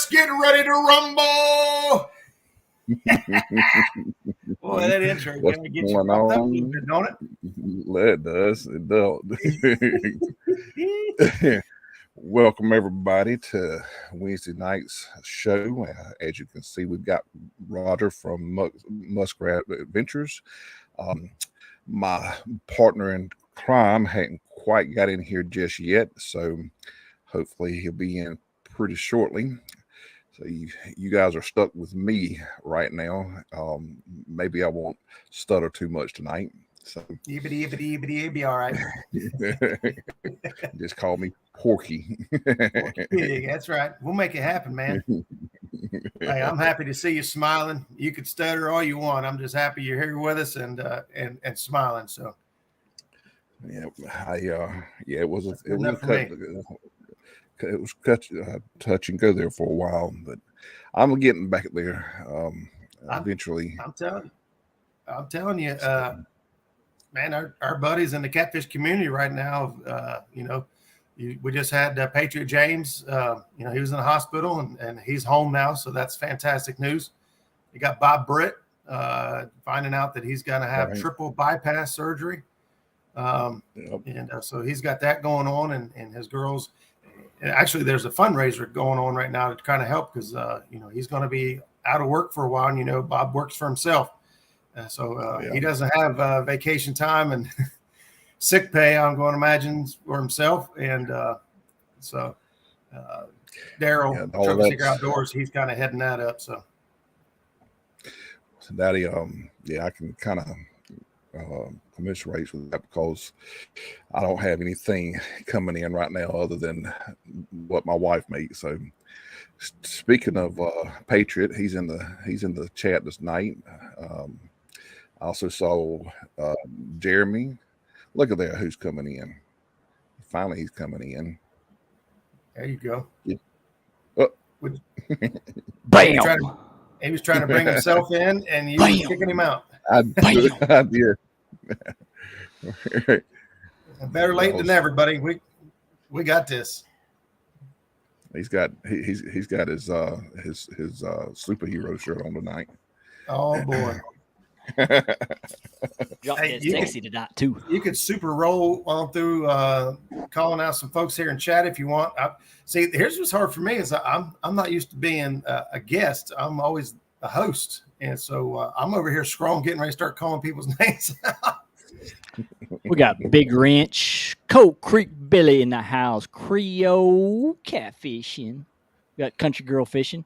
get ready to rumble. Boy, that intro What's can get you going pumped up a on? little bit, don't It does. It does. it? Welcome everybody to Wednesday night's show. As you can see, we've got Roger from Muskrat Adventures. My partner in crime hadn't quite got in here just yet, so hopefully he'll be in pretty shortly. So you guys are stuck with me right now. Maybe I won't stutter too much tonight. So Be all right. just call me Porky. Pig, that's right. We'll make it happen, man. Hey, I'm happy to see you smiling. You could stutter all you want. I'm just happy you're here with us and smiling. So Yeah, it was touch and go there for a while, but I'm getting back there. Eventually, I'm telling you, man, our buddies in the catfish community right now, we just had Patriot James. He was in the hospital and he's home now, so that's fantastic news. You got Bob Britt finding out that he's going to have triple bypass surgery. And so he's got that going on, and his girls. And actually, there's a fundraiser going on right now to kind of help because he's going to be out of work for a while, and Bob works for himself, so he doesn't have vacation time and sick pay. I'm going to imagine for himself, and Daryl Trouble Seeker Outdoors, he's kind of heading that up. So, Daddy, I can kind of commiserate with that because I don't have anything coming in right now other than what my wife makes. So speaking of Patriot, he's in the chat this night. I also saw Jeremy. Look at that, who's coming in. Finally he's coming in. There you go. Yeah. Bam. He was trying to bring himself in and you were kicking him out. I did. Better late than never, buddy. We got this. He's got his superhero shirt on tonight. Oh boy. Sexy tonight too. You could super roll on through calling out some folks here in chat if you want. See, here's what's hard for me is I'm not used to being a guest. I'm always the host, and so I'm over here scrolling, getting ready to start calling people's names out. We got Big Wrench, Cold Creek Billy in the house, Creole catfishing. We got Country Girl fishing.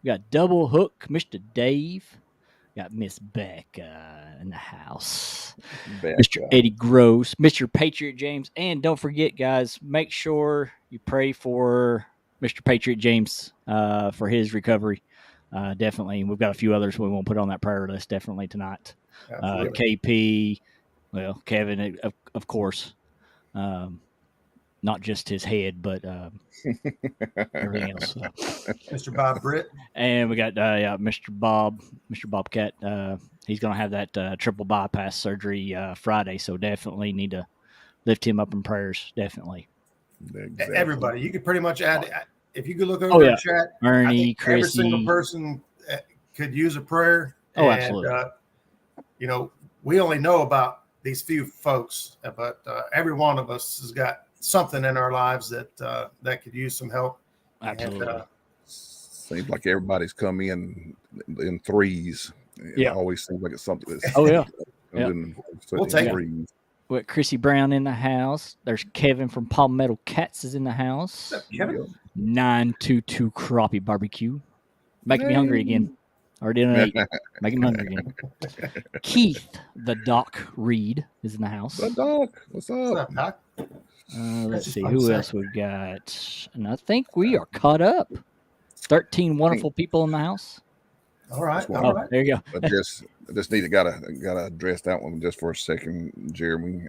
We got Double Hook, Mr. Dave. We got Miss Becca in the house. Mr. Eddie Gross, Mr. Patriot James. And don't forget, guys, make sure you pray for Mr. Patriot James for his recovery. Definitely. We've got a few others we won't put on that prayer list definitely tonight. KP. Well, Kevin, of course, not just his head, but everything else. Mr. Bob Britt. And we got Mr. Bobcat. He's going to have that triple bypass surgery Friday, so definitely need to lift him up in prayers, definitely. Exactly. Everybody. You could pretty much add, if you could look over the chat, Ernie, Chrissy. Every single person could use a prayer. Oh, absolutely. We only know about these few folks, but every one of us has got something in our lives that could use some help. Absolutely. And, seems like everybody's come in threes. It always seems like it's something that's we'll take it. We got Chrissy Brown in the house. There's Kevin from Palmetto Cats is in the house. What's up, Kevin? 922 Crappie Barbecue. Making me hungry again. Already done ate. Making me hungry again. Keith, the Doc Reed, is in the house. The Doc. What's up? What's up, Doc? Let's see who else we've got. And I think we are caught up. 13 wonderful people in the house. All right. There you go. I just gotta address that one just for a second, Jeremy.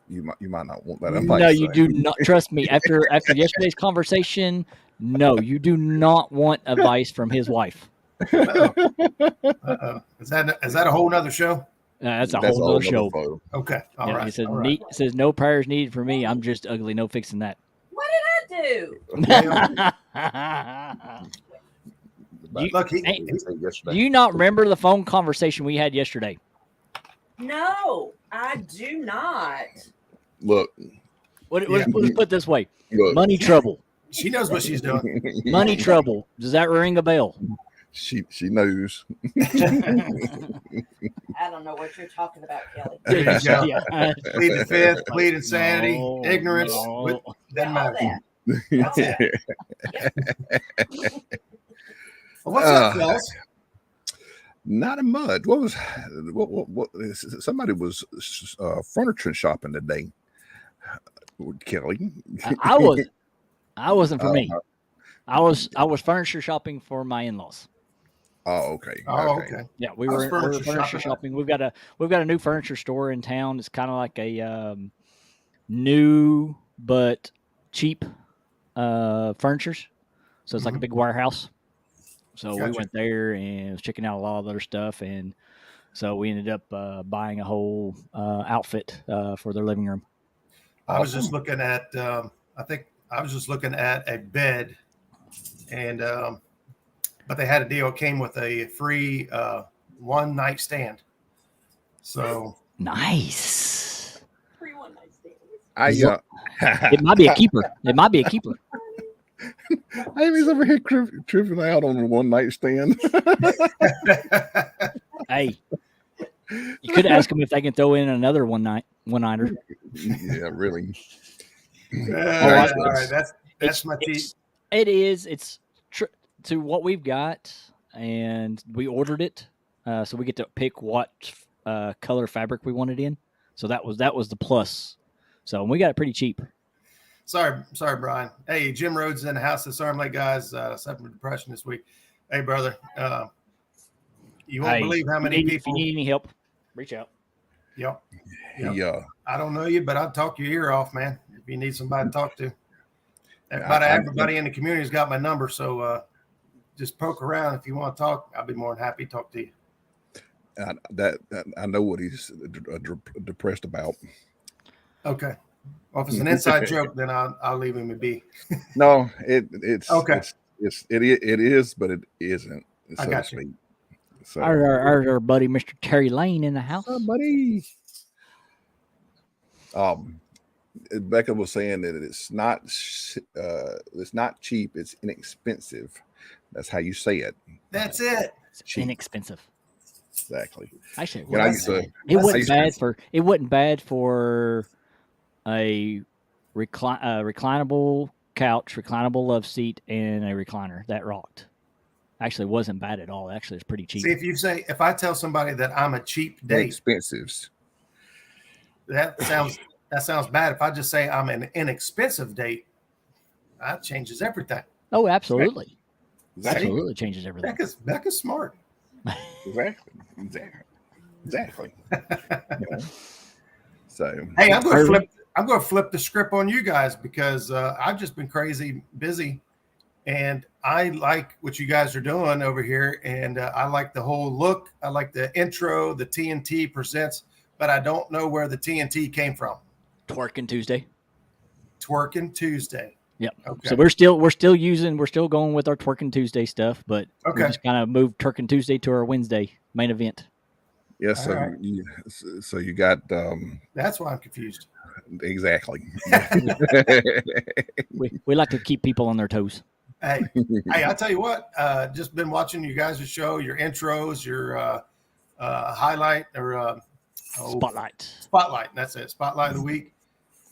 You might not want that advice. No, you do not. Trust me. After yesterday's conversation, no, you do not want advice from his wife. Uh-oh. Is that a whole nother show? That's a whole other show. Okay. All right. He says, says no prayers needed for me. I'm just ugly. No fixing that. What did I what do? You- Look, Hey, yesterday. Do you not remember the phone conversation we had yesterday? No, I do not. Look, Let's put it this way: look. money trouble. she knows what she's doing. Money trouble. Does that ring a bell? She knows. I don't know what you're talking about, Kelly. There you go. Yeah. Plead the fifth, plead insanity, No, ignorance. no. Doesn't Yeah, all matter. that. Well, what's up, fellas? Not a mud. What somebody was furniture shopping today. Kelly. I wasn't for me. I was furniture shopping for my in-laws. Oh, okay. Oh, okay. Yeah, we I was were furniture furniture shopping. shopping. We've got a new furniture store in town. It's kind of like a new but cheap furnitures. So it's like a big warehouse. So we Gotcha. went there and was checking out a lot of other stuff, and so we ended up buying a whole outfit for their living room. I was just looking at. I think I was just looking at a bed, and but they had a deal. It came with a free one night stand. So Nice. Free one night stand. It might be a keeper. It might be a keeper. Amy's over here tripping out on a one night stand. Hey, you could ask them if they can throw in another one-nighter. Yeah, really. all right, that's my tea. It is. It's to what we've got, and we ordered it, so we get to pick what color fabric we want it in. So that was the plus. So we got it pretty cheap. Sorry, Brian. Hey, Jim Rhodes in the house. The Arm Lake guys suffering depression this week. Hey, brother, you won't believe how many people. If you need any help, reach out. Yep. Yeah. I don't know you, but I'll talk your ear off, man. If you need somebody to talk to. Everybody in the community's got my number, so just poke around if you want to talk. I'll be more than happy to talk to you. I know what he's depressed about. Okay. Well, if it's an inside joke, then I'll leave him to be. No, it's okay. It is, but it isn't. So I got you. So, our buddy Mr. Terry Lane in the house. Buddy. Becca was saying that it's not cheap. It's inexpensive. That's how you say it. That's it. It's inexpensive. Exactly. Actually, it wasn't bad for a reclinable couch, reclinable love seat, and a recliner that rocked. Actually, wasn't bad at all. Actually, it's pretty cheap. See, if I tell somebody that I'm a cheap date, expensives. That sounds bad. If I just say I'm an inexpensive date, that changes everything. Oh, absolutely. Exactly. Absolutely changes everything. Becca's smart. Exactly. So hey, I'm going to flip the script on you guys because I've just been crazy busy, and I like what you guys are doing over here, and I like the whole look. I like the intro, the TNT presents, but I don't know where the TNT came from. Twerking Tuesday. Yep. Okay. So we're still going with our Twerking Tuesday stuff, but we just kind of moved Twerking Tuesday to our Wednesday main event. Yes. So you got. That's why I'm confused. Exactly. we like to keep people on their toes. Hey, I'll tell you what. Just been watching you guys' show, your intros, your highlight or Spotlight. That's it. Spotlight of the week.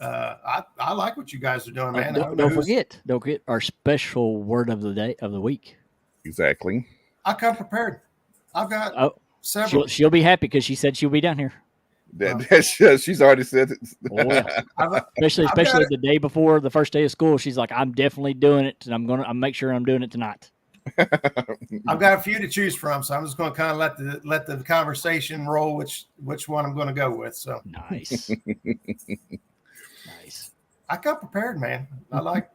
I like what you guys are doing, man. Don't forget our special word of the week. Exactly. I come prepared. I've got several. She'll be happy because she said she'll be down here. She's already said it. Oh, yeah. especially the day before the first day of school. She's like, I'm definitely doing it, and I'll make sure I'm doing it tonight. I've got a few to choose from, so I'm just going to kind of let the conversation roll which one I'm going to go with. So nice. Nice. I got prepared, man. I like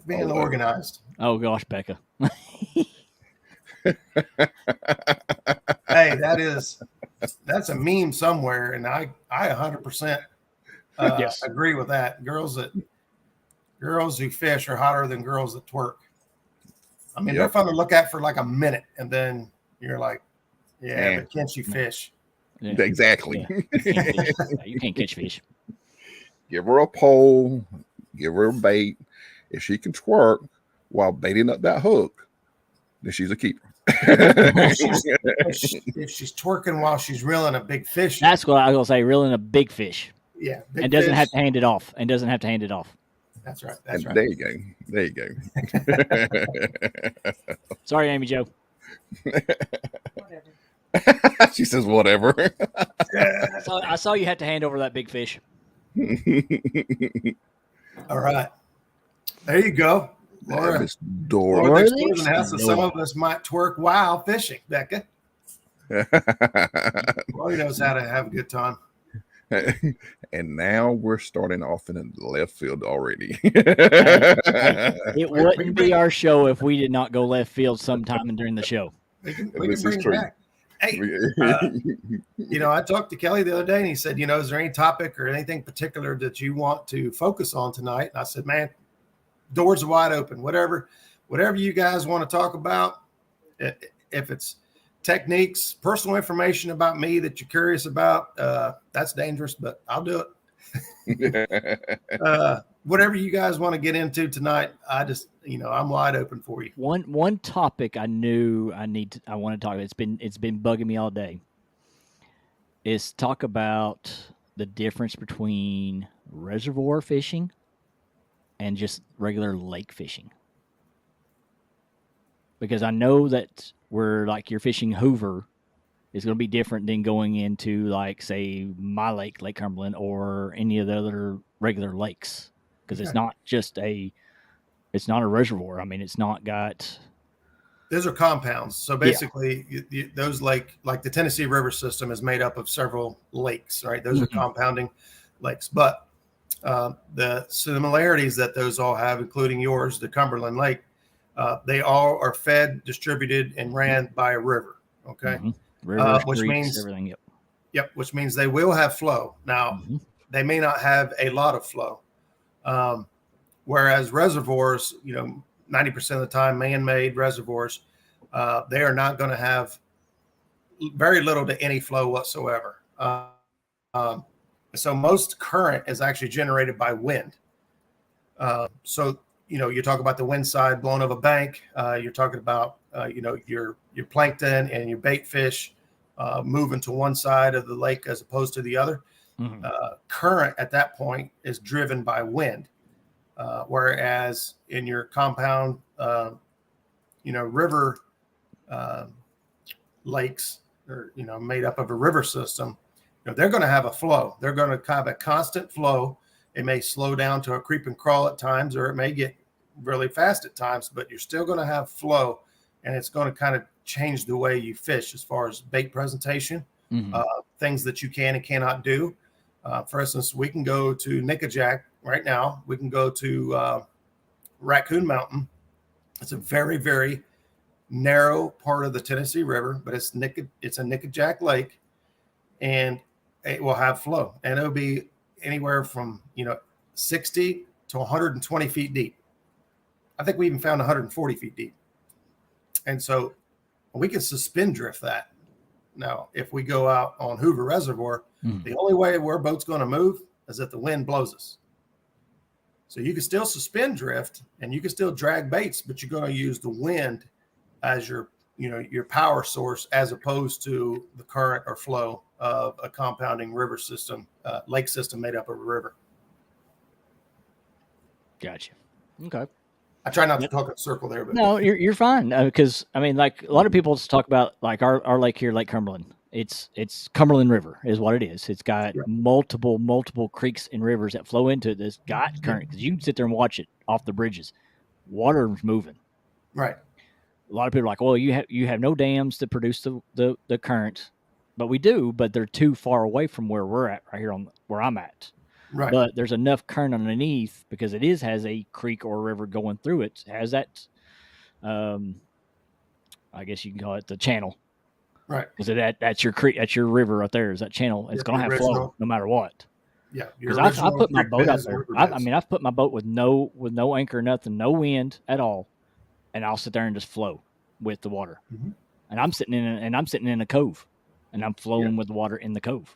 being organized. Oh gosh, Becca. Hey, that's a meme somewhere, and I 100% agree with that. Girls that girls who fish are hotter than girls that twerk. I mean, they're Yep. fun to look at for like a minute, and then you're like, yeah, Man. but can't you fish? Yeah. Exactly. Yeah. You can't fish. Yeah, you can't catch fish. Give her a pole, give her a bait. If she can twerk while baiting up that hook, then she's a keeper. If she's twerking while she's reeling a big fish, That's what I was gonna say. Reeling a big fish, yeah, big and doesn't fish. have to hand it off. That's right. That's And right. there you go. There you go. Sorry, Amy Jo. Whatever. She says whatever. So I saw you had to hand over that big fish. All right. There you go. Laura, Miss Laura Dora. the Explosion House, so some of us might twerk while fishing, Becca. Laura knows how to have a good time. And now we're starting off in the left field already. It wouldn't be our show if we did not go left field sometime during the show. We can This bring is it true. back. Hey, I talked to Kelly the other day, and he said, is there any topic or anything particular that you want to focus on tonight? And I said, man, doors are wide open. Whatever you guys want to talk about, if it's techniques, personal information about me that you're curious about, that's dangerous, but I'll do it. Whatever you guys want to get into tonight, I'm wide open for you. One topic I knew I want to talk about. It's been bugging me all day. Is talk about the difference between reservoir fishing and just regular lake fishing. Because I know that you're fishing Hoover is going to be different than going into like say my lake, Lake Cumberland, or any of the other regular lakes. Because it's not a reservoir. I mean, it's not got. Those are compounds. So basically, those like the Tennessee River system is made up of several lakes, right? Those are compounding lakes. But the similarities that those all have, including yours, the Cumberland Lake, they all are fed, distributed, and ran by a river. Okay, Rivers, which creeks, means everything. Yep, which means they will have flow. Now, they may not have a lot of flow. Whereas reservoirs, 90% of the time, man-made reservoirs, they are not going to have very little to any flow whatsoever. So most current is actually generated by wind. So, you talk about the wind side blowing of a bank. You're talking about, your plankton and your bait fish moving to one side of the lake as opposed to the other. Current at that point is driven by wind. Whereas in your compound, river lakes, or made up of a river system, they're going to have a flow. They're going to have a constant flow. It may slow down to a creep and crawl at times, or it may get really fast at times, but you're still going to have flow, and it's going to kind of change the way you fish as far as bait presentation, things that you can and cannot do. For instance, we can go to Nickajack right now. We can go to Raccoon Mountain. It's a very, very narrow part of the Tennessee River, but it's a Nickajack Lake, and it will have flow, and it'll be anywhere from 60 to 120 feet deep. I think we even found 140 feet deep, and so we can suspend drift that. Now, if we go out on Hoover Reservoir, the only way our boat's going to move is if the wind blows us. So you can still suspend drift and you can still drag baits, but you're going to use the wind as your power source, as opposed to the current or flow of a compounding river system, lake system made up of a river. Gotcha. Okay. I try not to talk in a circle there, but no, you're fine, because I mean, like a lot of people talk about like our lake here, Lake Cumberland. It's Cumberland River is what it is. It's got multiple creeks and rivers that flow into it. That's got current, because you can sit there and watch it off the bridges. Water's moving. Right. A lot of people are like, well, you have no dams to produce the current, but we do, but they're too far away from where we're at right here where I'm at. Right. But there's enough current underneath, because it has a creek or a river going through it. It has that, I guess you can call it the channel. Right. Because that's your creek, that's your river right there. Is that channel? It's going to have flow no matter what. Yeah, Because your I original put my creek boat out beds and there. river I beds. mean, I've put my boat with no anchor, nothing, no wind at all, and I'll sit there and just flow with the water. Mhm. And I'm sitting in a cove, and I'm flowing with the water in the cove.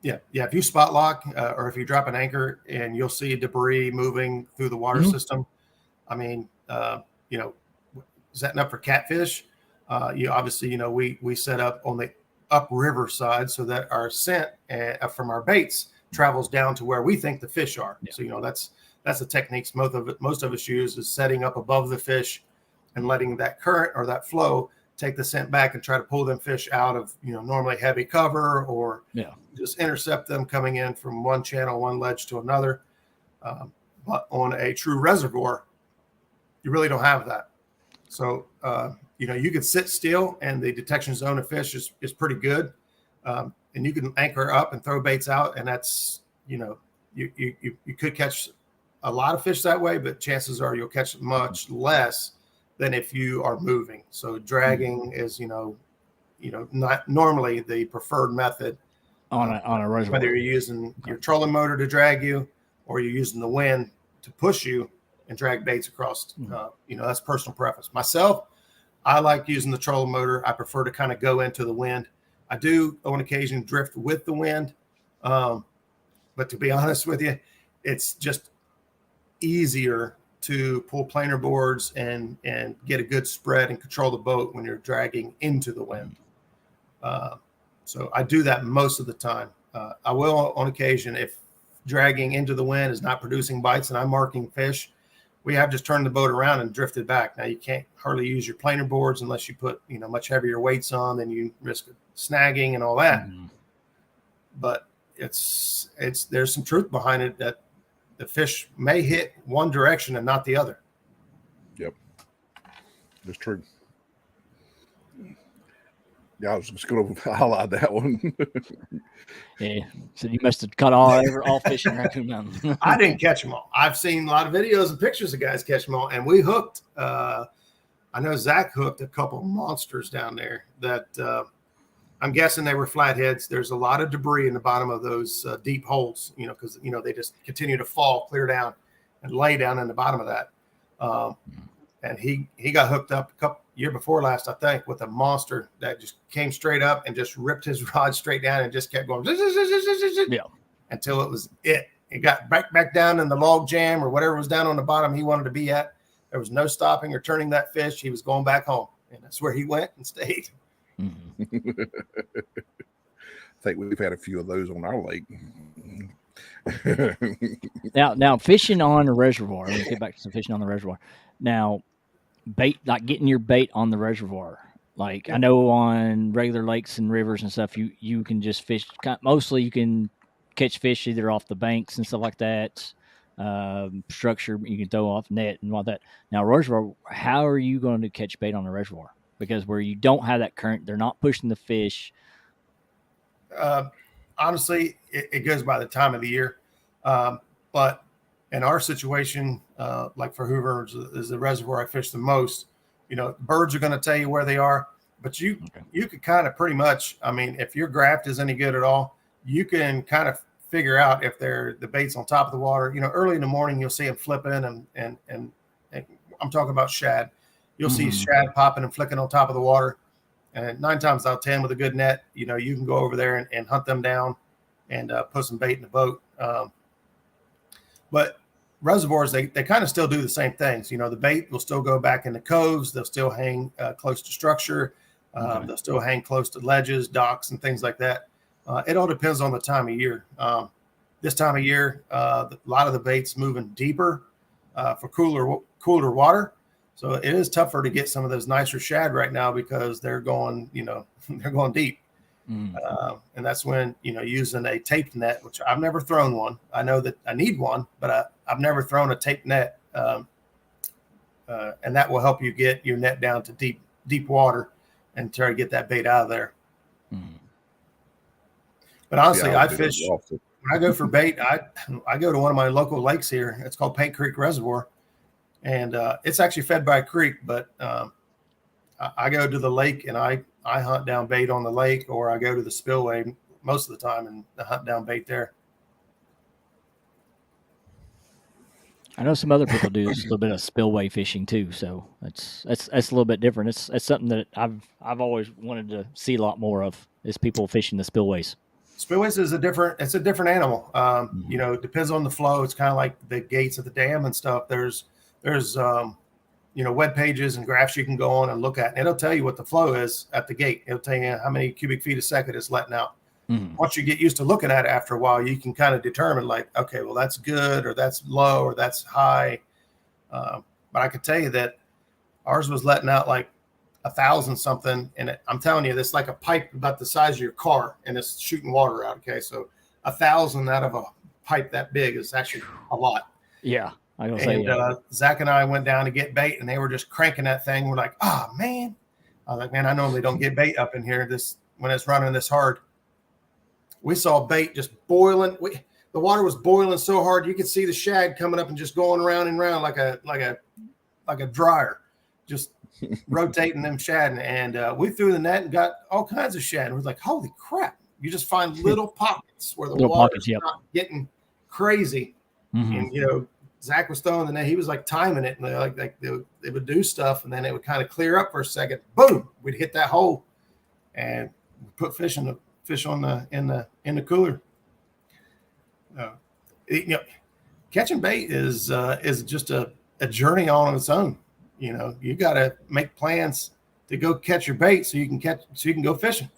Yeah, yeah. If you spot lock or if you drop an anchor and you'll see debris moving through the water Mhm. system. I mean, you know, setting up for catfish. You obviously, we set up on the upriver side so that our scent from our baits travels down to where we think the fish are. Yeah. So that's the techniques most of us use is setting up above the fish and letting that current or that flow take the scent back and try to pull them fish out of normally heavy cover or Yeah. just intercept them coming in from one channel, one ledge to another. But on a true reservoir, you really don't have that. So, you can sit still and the detection zone of fish is pretty good. And you can anchor up and throw baits out. And that's, you could catch a lot of fish that way, but chances are you'll catch much less than if you are moving. So dragging is, not normally the preferred method. On a reservoir. Whether you're using your trolling motor to drag you or you're using the wind to push you and drag baits across, that's personal preference. Myself, I like using the trolling motor. I prefer to kind of go into the wind. I do on occasion drift with the wind. But to be honest with you, it's just easier to pull planer boards and get a good spread and control the boat when you're dragging into the wind. So I do that most of the time. I will on occasion if dragging into the wind is not producing bites and I'm marking fish, we have just turned the boat around and drifted back. Now you can't hardly use your planer boards unless you put much heavier weights on, then you risk snagging and all that. Mm-hmm. But it's there's some truth behind it that the fish may hit one direction and not the other. Yep, that's true. Yeah, I was just going to highlight that one. Yeah. So you must have caught all fish in Raccoon Mountain. I didn't catch them all. I've seen a lot of videos and pictures of guys catch them all, and we hooked. I know Zach hooked a couple monsters down there that I'm guessing they were flatheads. There's a lot of debris in the bottom of those deep holes, because they just continue to fall clear down and lay down in the bottom of that. And he got hooked up year before last, I think, with a monster that just came straight up and just ripped his rod straight down and just kept going until it was it. It got back down in the log jam or whatever was down on the bottom he wanted to be at. There was no stopping or turning that fish. He was going back home, and that's where he went and stayed. Mm-hmm. I think we've had a few of those on our lake. Now fishing on a reservoir. Let's get back to some fishing on the reservoir. Now, bait, like getting your bait on the reservoir. Like I know on regular lakes and rivers and stuff, you can just fish. Mostly, you can catch fish either off the banks and stuff like that. Structure you can throw off net and all that. Now, reservoir, how are you going to catch bait on a reservoir? Because where you don't have that current, they're not pushing the fish. Honestly, it goes by the time of the year. But in our situation, like for Hoover is the reservoir I fish the most, birds are going to tell you where they are, but you could kind of pretty much, I mean, if your graft is any good at all, you can kind of figure out if the bait's on top of the water. Early in the morning, you'll see them flipping and I'm talking about shad. You'll see shad popping and flicking on top of the water. And 9 times out of 10 with a good net, you can go over there and hunt them down and put some bait in the boat. But reservoirs, they kind of still do the same things. The bait will still go back in the coves. They'll still hang close to structure. They'll still hang close to ledges, docks, and things like that. It all depends on the time of year. This time of year, a lot of the bait's moving deeper for cooler water. So it is tougher to get some of those nicer shad right now because they're going, they're going deep. And that's when, using a taped net, which I've never thrown one. I know that I need one, but I've never thrown a taped net. And that will help you get your net down to deep water and try to get that bait out of there. But honestly, I fish, when I go for bait, I go to one of my local lakes here. It's called Paint Creek Reservoir. And it's actually fed by a creek, but I go to the lake and I hunt down bait on the lake, or I go to the spillway most of the time and hunt down bait there. I know some other people do just a little bit of spillway fishing too, so that's a little bit different. It's something that I've always wanted to see a lot more of is people fishing the spillways. Spillways is a different animal. Mhm. You know, it depends on the flow. It's kind of like the gates of the dam and stuff. There's you know, web pages and graphs you can go on and look at, and it'll tell you what the flow is at the gate. It'll tell you how many cubic feet a second it's letting out. Mhm. Once you get used to looking at it after a while, you can kind of determine like, okay, well, that's good, or that's low, or that's high. But I could tell you that ours was letting out like 1,000 something, and I'm telling you, this like a pipe about the size of your car, and it's shooting water out. Okay, so 1,000 out of a pipe that big is actually a lot. Yeah, I gonna say And yeah. Zach and I went down to get bait, and they were just cranking that thing. We're like, oh man. I was like, man, I normally don't get bait up in here this when it's running this hard. We saw bait just boiling. The water was boiling so hard you could see the shad coming up and just going around and around like a dryer, just rotating them shad. And we threw the net and got all kinds of shad. And we're like, holy crap! You just find little pockets where the water's not getting crazy. Mhm. And you know, Zach was throwing the net. He was like timing it, and they would do stuff, and then it would kind of clear up for a second. Boom! We'd hit that hole, and put fish in the cooler. You know, catching bait is just a journey on its own. You know, you got to make plans to go catch your bait so you can go fishing.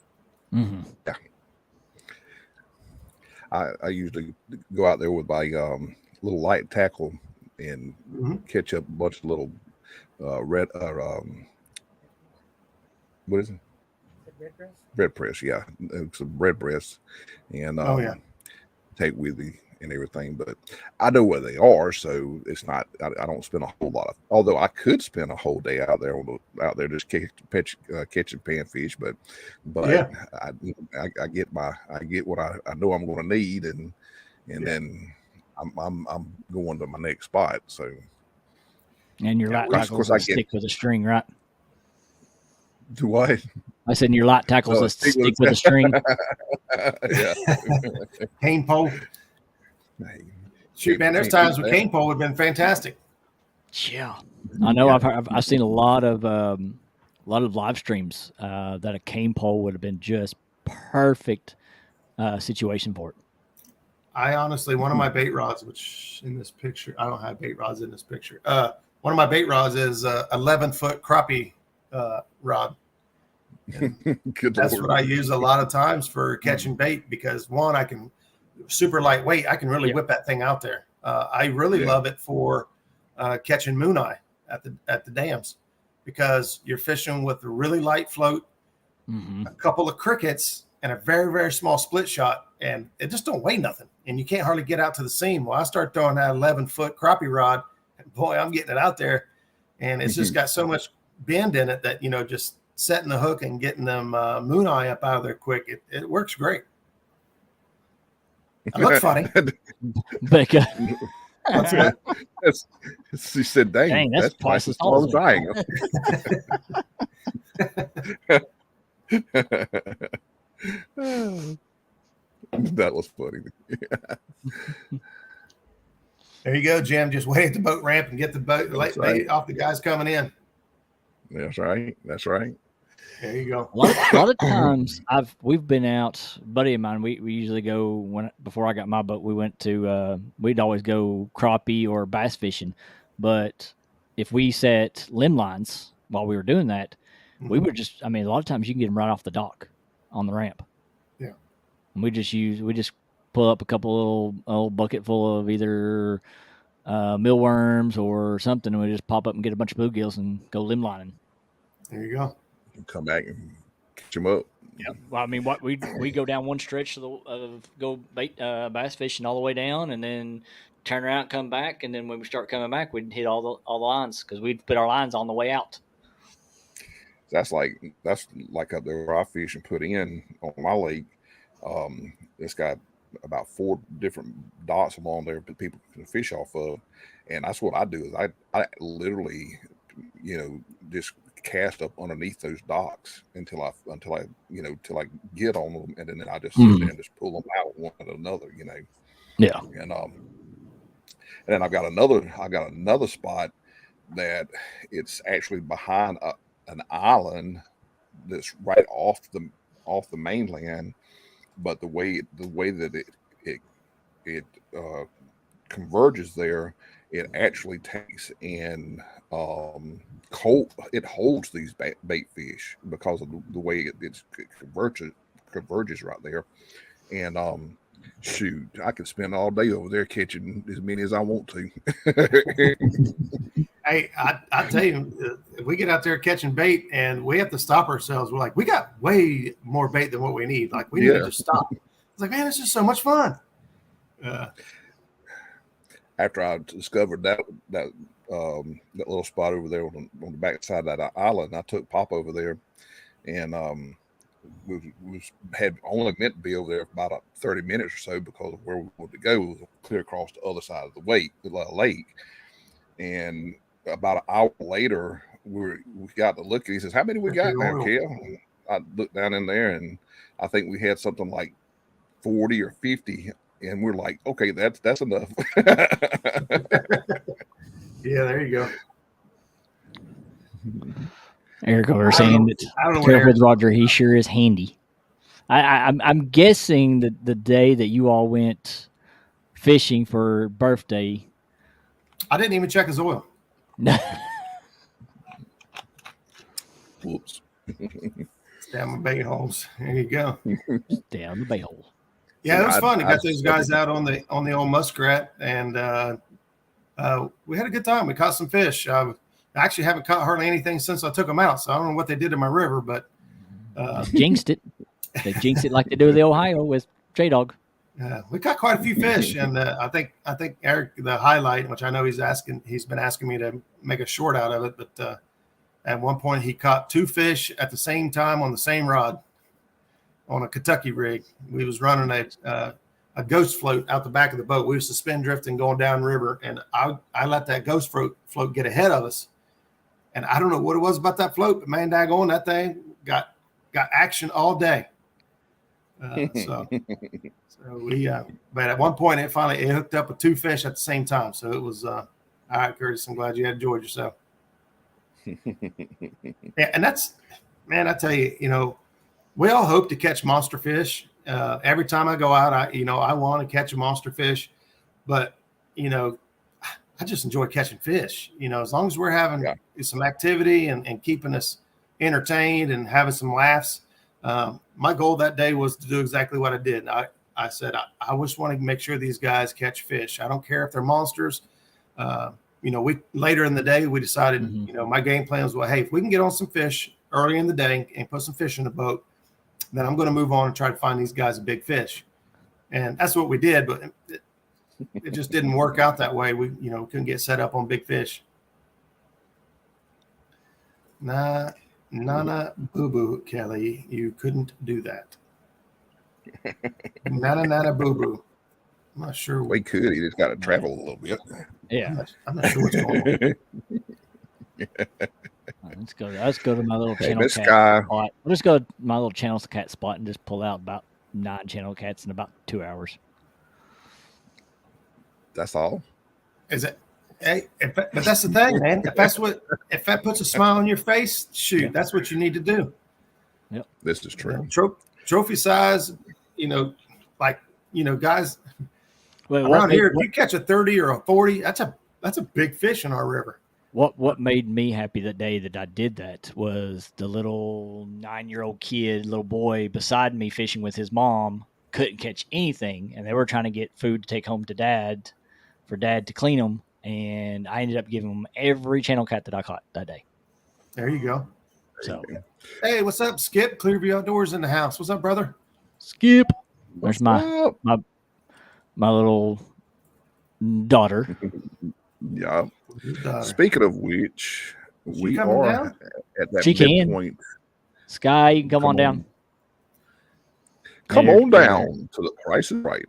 Mm-hmm. Yeah. I usually go out there with my little light tackle and catch up a bunch of little what is it? Red breast? Red breast, yeah, some red breasts, and take with me and everything. But I know where they are, so it's not. I don't spend a whole lot of. Although I could spend a whole day out there just catching panfish, but Yeah. I get what I know I'm going to need, and then I'm going to my next spot. So. And your light tackles will stick with a string, right? Do what? I said your light tackles will stick with a string. Yeah. Cane pole. Shoot, man, there's times where cane pole would have been fantastic. Yeah, I know. Yeah. I've seen a lot of live streams that a cane pole would have been just perfect situation for it. I honestly, one of my bait rods, which in this picture, I don't have bait rods in this picture. One of my bait rods is 11-foot crappie rod. That's what I use a lot of times for catching bait because one, I can super lightweight. I can really whip that thing out there. I really love it for catching moon eye at the dams because you're fishing with a really light float, a couple of crickets, and a very, very small split shot, and it just don't weigh nothing, and you can't hardly get out to the seam. Well, I start throwing that 11-foot crappie rod, and boy, I'm getting it out there, and it's just got so much bend in it that, you know, just setting the hook and getting them moon eye up out of there quick, it works great. I look funny. Becca. What's that? She said, dang that's twice as tall as I am. That was funny. There you go, Jim. Just wait at the boat ramp and get the boat off the guys coming in. That's right. That's right. There you go. A lot of times we've been out, buddy of mine. We usually go before I got my boat. We went to we'd always go crappie or bass fishing, but if we set limb lines while we were doing that, we would just. I mean, a lot of times you can get them right off the dock on the ramp. Yeah. And we just pull up a couple little bucket full of either mealworms or something, and we just pop up and get a bunch of bluegills and go limb lining. There you go. Come back and catch them up. Yeah. Well, I mean, we go down one stretch of go bass fishing all the way down, and then turn around, come back, and then when we start coming back, we'd hit all the lines because we'd put our lines on the way out. That's like up there where I fish and put in on my lake. It's got about 4 different dots along there that people can fish off of, and that's what I do. Is I literally, you know, just cast up underneath those docks until I get on them, and then I just sit there and just pull them out one at another, you know. Yeah. And And then I got another spot that it's actually behind an island that's right off the mainland, but the way that it converges there, it actually takes in it holds these bait fish because of the way it converges right there. And shoot, I could spend all day over there catching as many as I want to. Hey, I tell you, if we get out there catching bait and we have to stop ourselves, we're like, we got way more bait than what we need. Like, we need to just stop. It's like, man, it's just so much fun. After I discovered that little spot over there on the back side of that island, I took Pop over there, and we had only meant to be over there for about 30 minutes or so because of where we wanted to go. We was clear across the other side of the lake, and about an hour later, we got to look, and he says, "How many we got now, Kel?" I looked down in there, and I think we had something like 40 or 50, and we're like, "Okay, that's enough." Yeah, there you go. Eric over saying that I don't know careful with Roger, he sure is handy. I'm guessing that the day that you all went fishing for birthday, I didn't even check his oil. Whoops. Down my bait holes. There you go. Down the bay hole. Yeah, it was fun. I got those guys out on the old Muskrat, and we had a good time. We caught some fish. I actually haven't caught hardly anything since I took them out, so I don't know what they did to my river, but Jinxed it. They jinxed it like they do with the Ohio with J-Dog. We caught quite a few fish, and I think Eric, the highlight, which I know he's been asking me to make a short out of it, but at one point he caught 2 fish at the same time on the same rod on a Kentucky rig. We was running a ghost float out the back of the boat. We were suspend drifting going down river, and I let that ghost float get ahead of us. And I don't know what it was about that float, but man, daggone, that thing got action all day. So we, but at one point it hooked up with 2 fish at the same time. So it was, all right, Curtis, I'm glad you had enjoyed yourself. Yeah, and that's, man, I tell you, we all hope to catch monster fish. Every time I go out, I want to catch a monster fish, but I just enjoy catching fish. As long as we're having some activity and keeping us entertained and having some laughs. My goal that day was to do exactly what I did. I said, I just want to make sure these guys catch fish. I don't care if they're monsters. We later in the day, we decided, my game plan was, well, hey, if we can get on some fish early in the day and put some fish in the boat, then I'm going to move on and try to find these guys a big fish. And that's what we did, but it just didn't work out that way. We, couldn't get set up on big fish. Nana boo-boo, Kelly, you couldn't do that. Nana boo-boo. I'm not sure. We could. He just got to travel a little bit. Yeah. I'm not sure what's going on. Let's go to my little channel cat spot. I'll just go to my little channel cat spot and just pull out about 9 channel cats in about 2 hours. That's all. Is it? Hey, but that's the thing, man. If that puts a smile on your face, shoot, that's what you need to do. Yep, this is true. Trophy size, guys. Wait, around here, if you catch a 30 or a 40, that's a big fish in our river. What made me happy that day that I did that was the little 9-year-old little boy beside me fishing with his mom couldn't catch anything, and they were trying to get food to take home to Dad for Dad to clean them, and I ended up giving them every channel cat that I caught that day. There you go. So, hey, what's up, Skip? Clearview Outdoors in the house. What's up, brother? Skip. There's my little daughter. Yeah. Speaking of which, we are down? at that midpoint. Sky, you can come on down. Come on down to the Price is Right.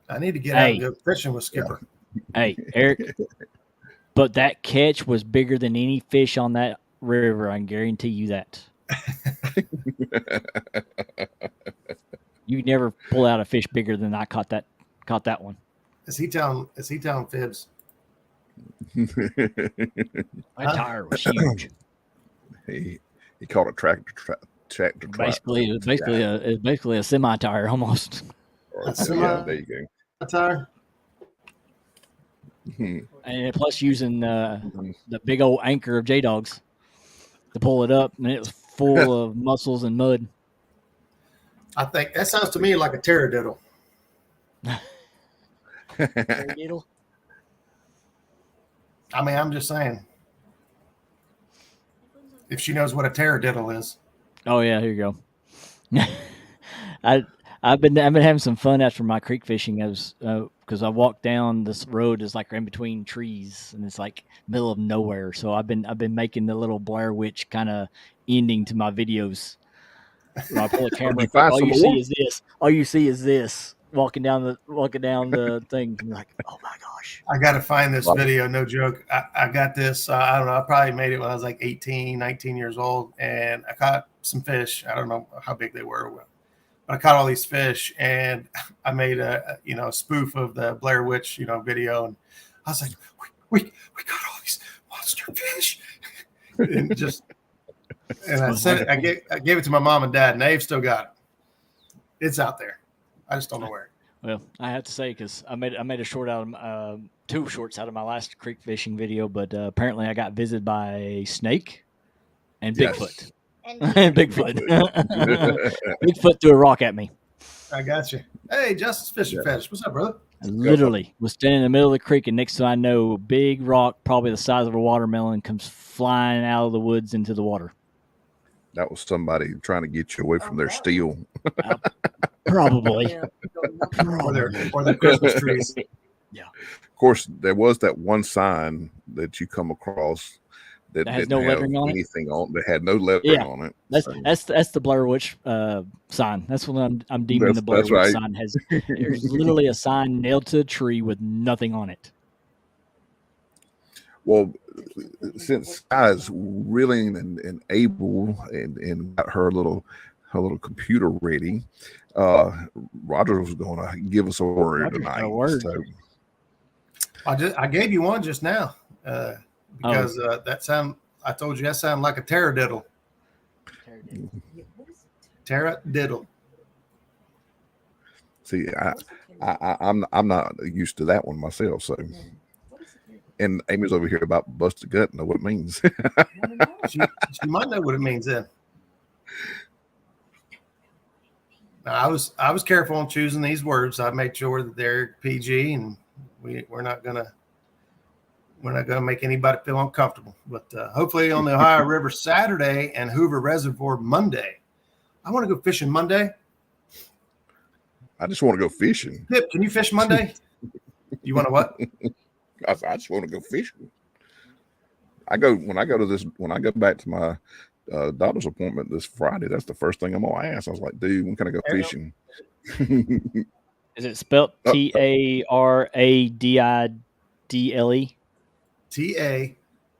I need to get out and go fishing with Skipper. Hey, Eric, but that catch was bigger than any fish on that river. I can guarantee you that. You never pull out a fish bigger than I caught that one. Is he telling fibs? My tire was huge. he called a tractor tractor. It's basically a semi tire almost. Yeah, there you go. A tire. And plus using the big old anchor of J Dogs to pull it up, and it was full of mussels and mud. I think that sounds to me like a taradiddle. Taradiddle? I mean, I'm just saying. If she knows what a taradiddle is. Oh yeah, here you go. I've been having some fun after my creek fishing. I was because I walked down this road is like in between trees and it's like middle of nowhere. So I've been making the little Blair Witch kind of ending to my videos. Where I pull a camera. All you see is this walking down the thing. And you're like, oh my gosh! I got to find this video. No joke. I got this. I don't know. I probably made it when I was like 18, 19 years old, and I caught some fish. I don't know how big they were. But I caught all these fish, and I made a spoof of the Blair Witch video, and I was like, we got all these monster fish, and I sent it. I gave it to my mom and dad, and they've still got it. It's out there. I just don't know where. Well, I have to say because I made a short out of 2 shorts out of my last creek fishing video, but apparently I got visited by a snake and Bigfoot. And Bigfoot. Bigfoot threw a rock at me. I got you. Hey, Justice Fishing Fetish. What's up, brother? I literally was standing in the middle of the creek, and next thing I know, big rock, probably the size of a watermelon, comes flying out of the woods into the water. That was somebody trying to get you away from their steel. Probably. Or their Christmas trees. Yeah. Of course, there was that one sign that you come across that has didn't no have lettering on it? anything on. That had no lettering on it. That's the Blair Witch sign. That's what I'm deeming the Blair Witch sign. There's literally a sign nailed to a tree with nothing on it. Well, since Sky is willing and able and got her little computer ready, Roger was going to give us a word tonight. So. I gave you one just now because I told you that sounded like a taradiddle. Taradiddle. See, I'm not used to that one myself, so. And Amy's over here about busted gut. Know what it means? she might know what it means then. Now, I was careful on choosing these words. I made sure that they're PG, and we're not gonna make anybody feel uncomfortable. But hopefully on the Ohio River Saturday and Hoover Reservoir Monday. I want to go fishing Monday. I just want to go fishing. Pip, can you fish Monday? You want to what? I just want to go fishing. When I go back to my doctor's appointment this Friday, that's the first thing I'm gonna ask. I was like, dude, when can I go fishing? Is it spelled TARADIDLE?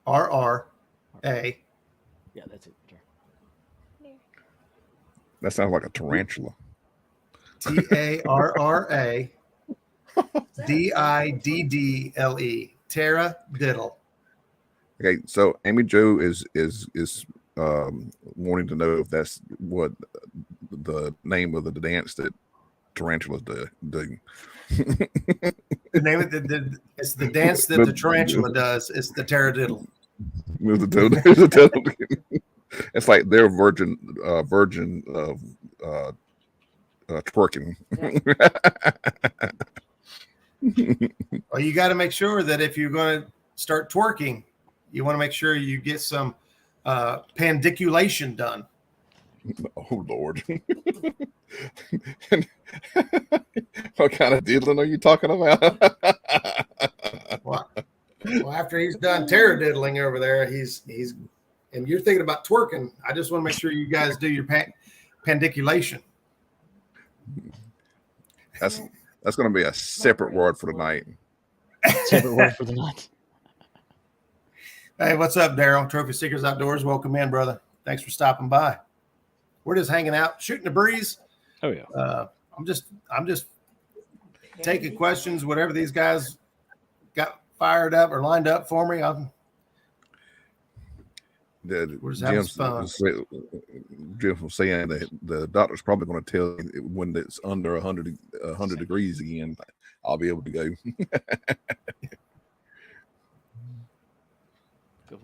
TARRA. Yeah, that's it. That sounds like a tarantula. TARRA. DIDDLE. Tara Diddle. Okay, so Amy Jo is wanting to know if that's what the name of the dance that tarantulas do. The name of it's the dance that the tarantula does. It's the taradiddle. It's like their version of twerking. Well, you got to make sure that if you're going to start twerking, you want to make sure you get some pandiculation done. Oh, Lord. What kind of diddling are you talking about? Well, after he's done taradiddling over there, he's and you're thinking about twerking. I just want to make sure you guys do your pandiculation. That's going to be a separate word for tonight. Separate word for the night. Hey, what's up, Daryl? Trophy Seekers Outdoors. Welcome in, brother. Thanks for stopping by. We're just hanging out, shooting the breeze. Oh yeah. I'm just taking questions, whatever these guys got fired up or lined up for me. We're just having fun. Jim was saying that the doctor's probably going to tell you when it's under 100 degrees again, I'll be able to go.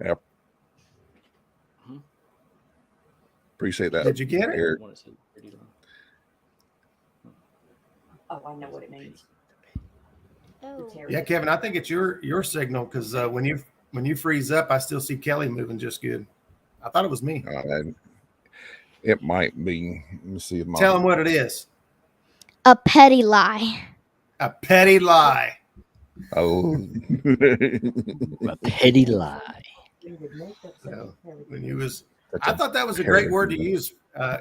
Yeah. Appreciate that. Did you get it? Eric. Oh, I know what it means. Oh. Yeah, Kevin, I think it's your signal because when you freeze up, I still see Kelly moving just good. I thought it was me. It might be. Let me see if my Tell him what it is. A petty lie. A petty lie. Oh, A petty lie. So, when you was, I thought that was a great word to use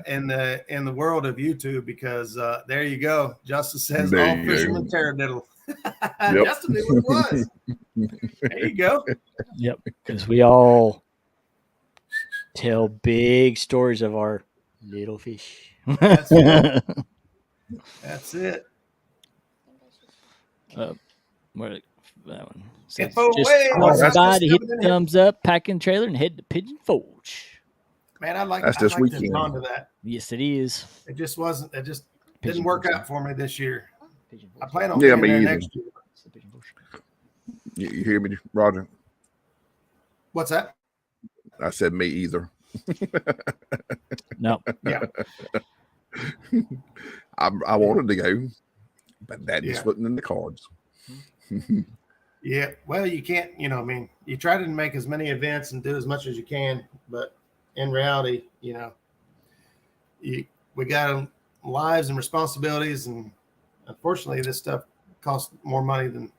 in the world of YouTube because there you go. Justice says There all you go. fishermen taradiddle. Yep. Justin knew what it was. There you go. Yep, because we all tell big stories of our little fish. That's it. That's it. Where that one? So Info just away. cross That's by just to hit coming in the here. thumbs up, packing trailer, and head to Pigeon Forge. Man, I'd like That's I'd this like to have weekend. gone to that. Yes, it is. It just wasn't. It just Pigeon didn't work Forge. out for me this year. Pigeon I Forge. plan on Yeah, being me there either. next year. It's the Pigeon Forge. you hear me, Roger? What's that? I said me either. No, Yeah. I wanted to go, but that Yeah. just wasn't in the cards. Yeah. Well, you can't. I mean, you try to make as many events and do as much as you can, but in reality, we got lives and responsibilities, and unfortunately, this stuff costs more money than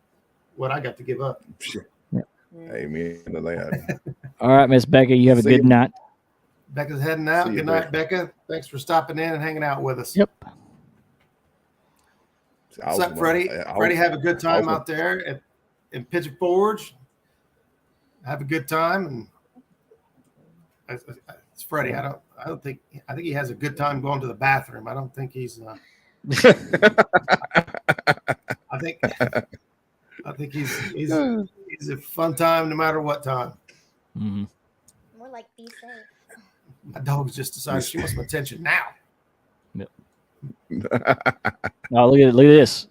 what I got to give up. Amen to that. all right, Miss Becca, you have a See good you. night. Becca's heading out. See you, Good night, Becca. Thanks for stopping in and hanging out with us. Yep. What's up, Freddie? Freddie, have a good time out there in Pigeon Forge. Have a good time, and it's Freddie. I think he has a good time going to the bathroom. I don't think he's. I think he's a fun time no matter what time. Mhm. More like be safe. My dog's just decided she wants my attention now. Oh, look at this.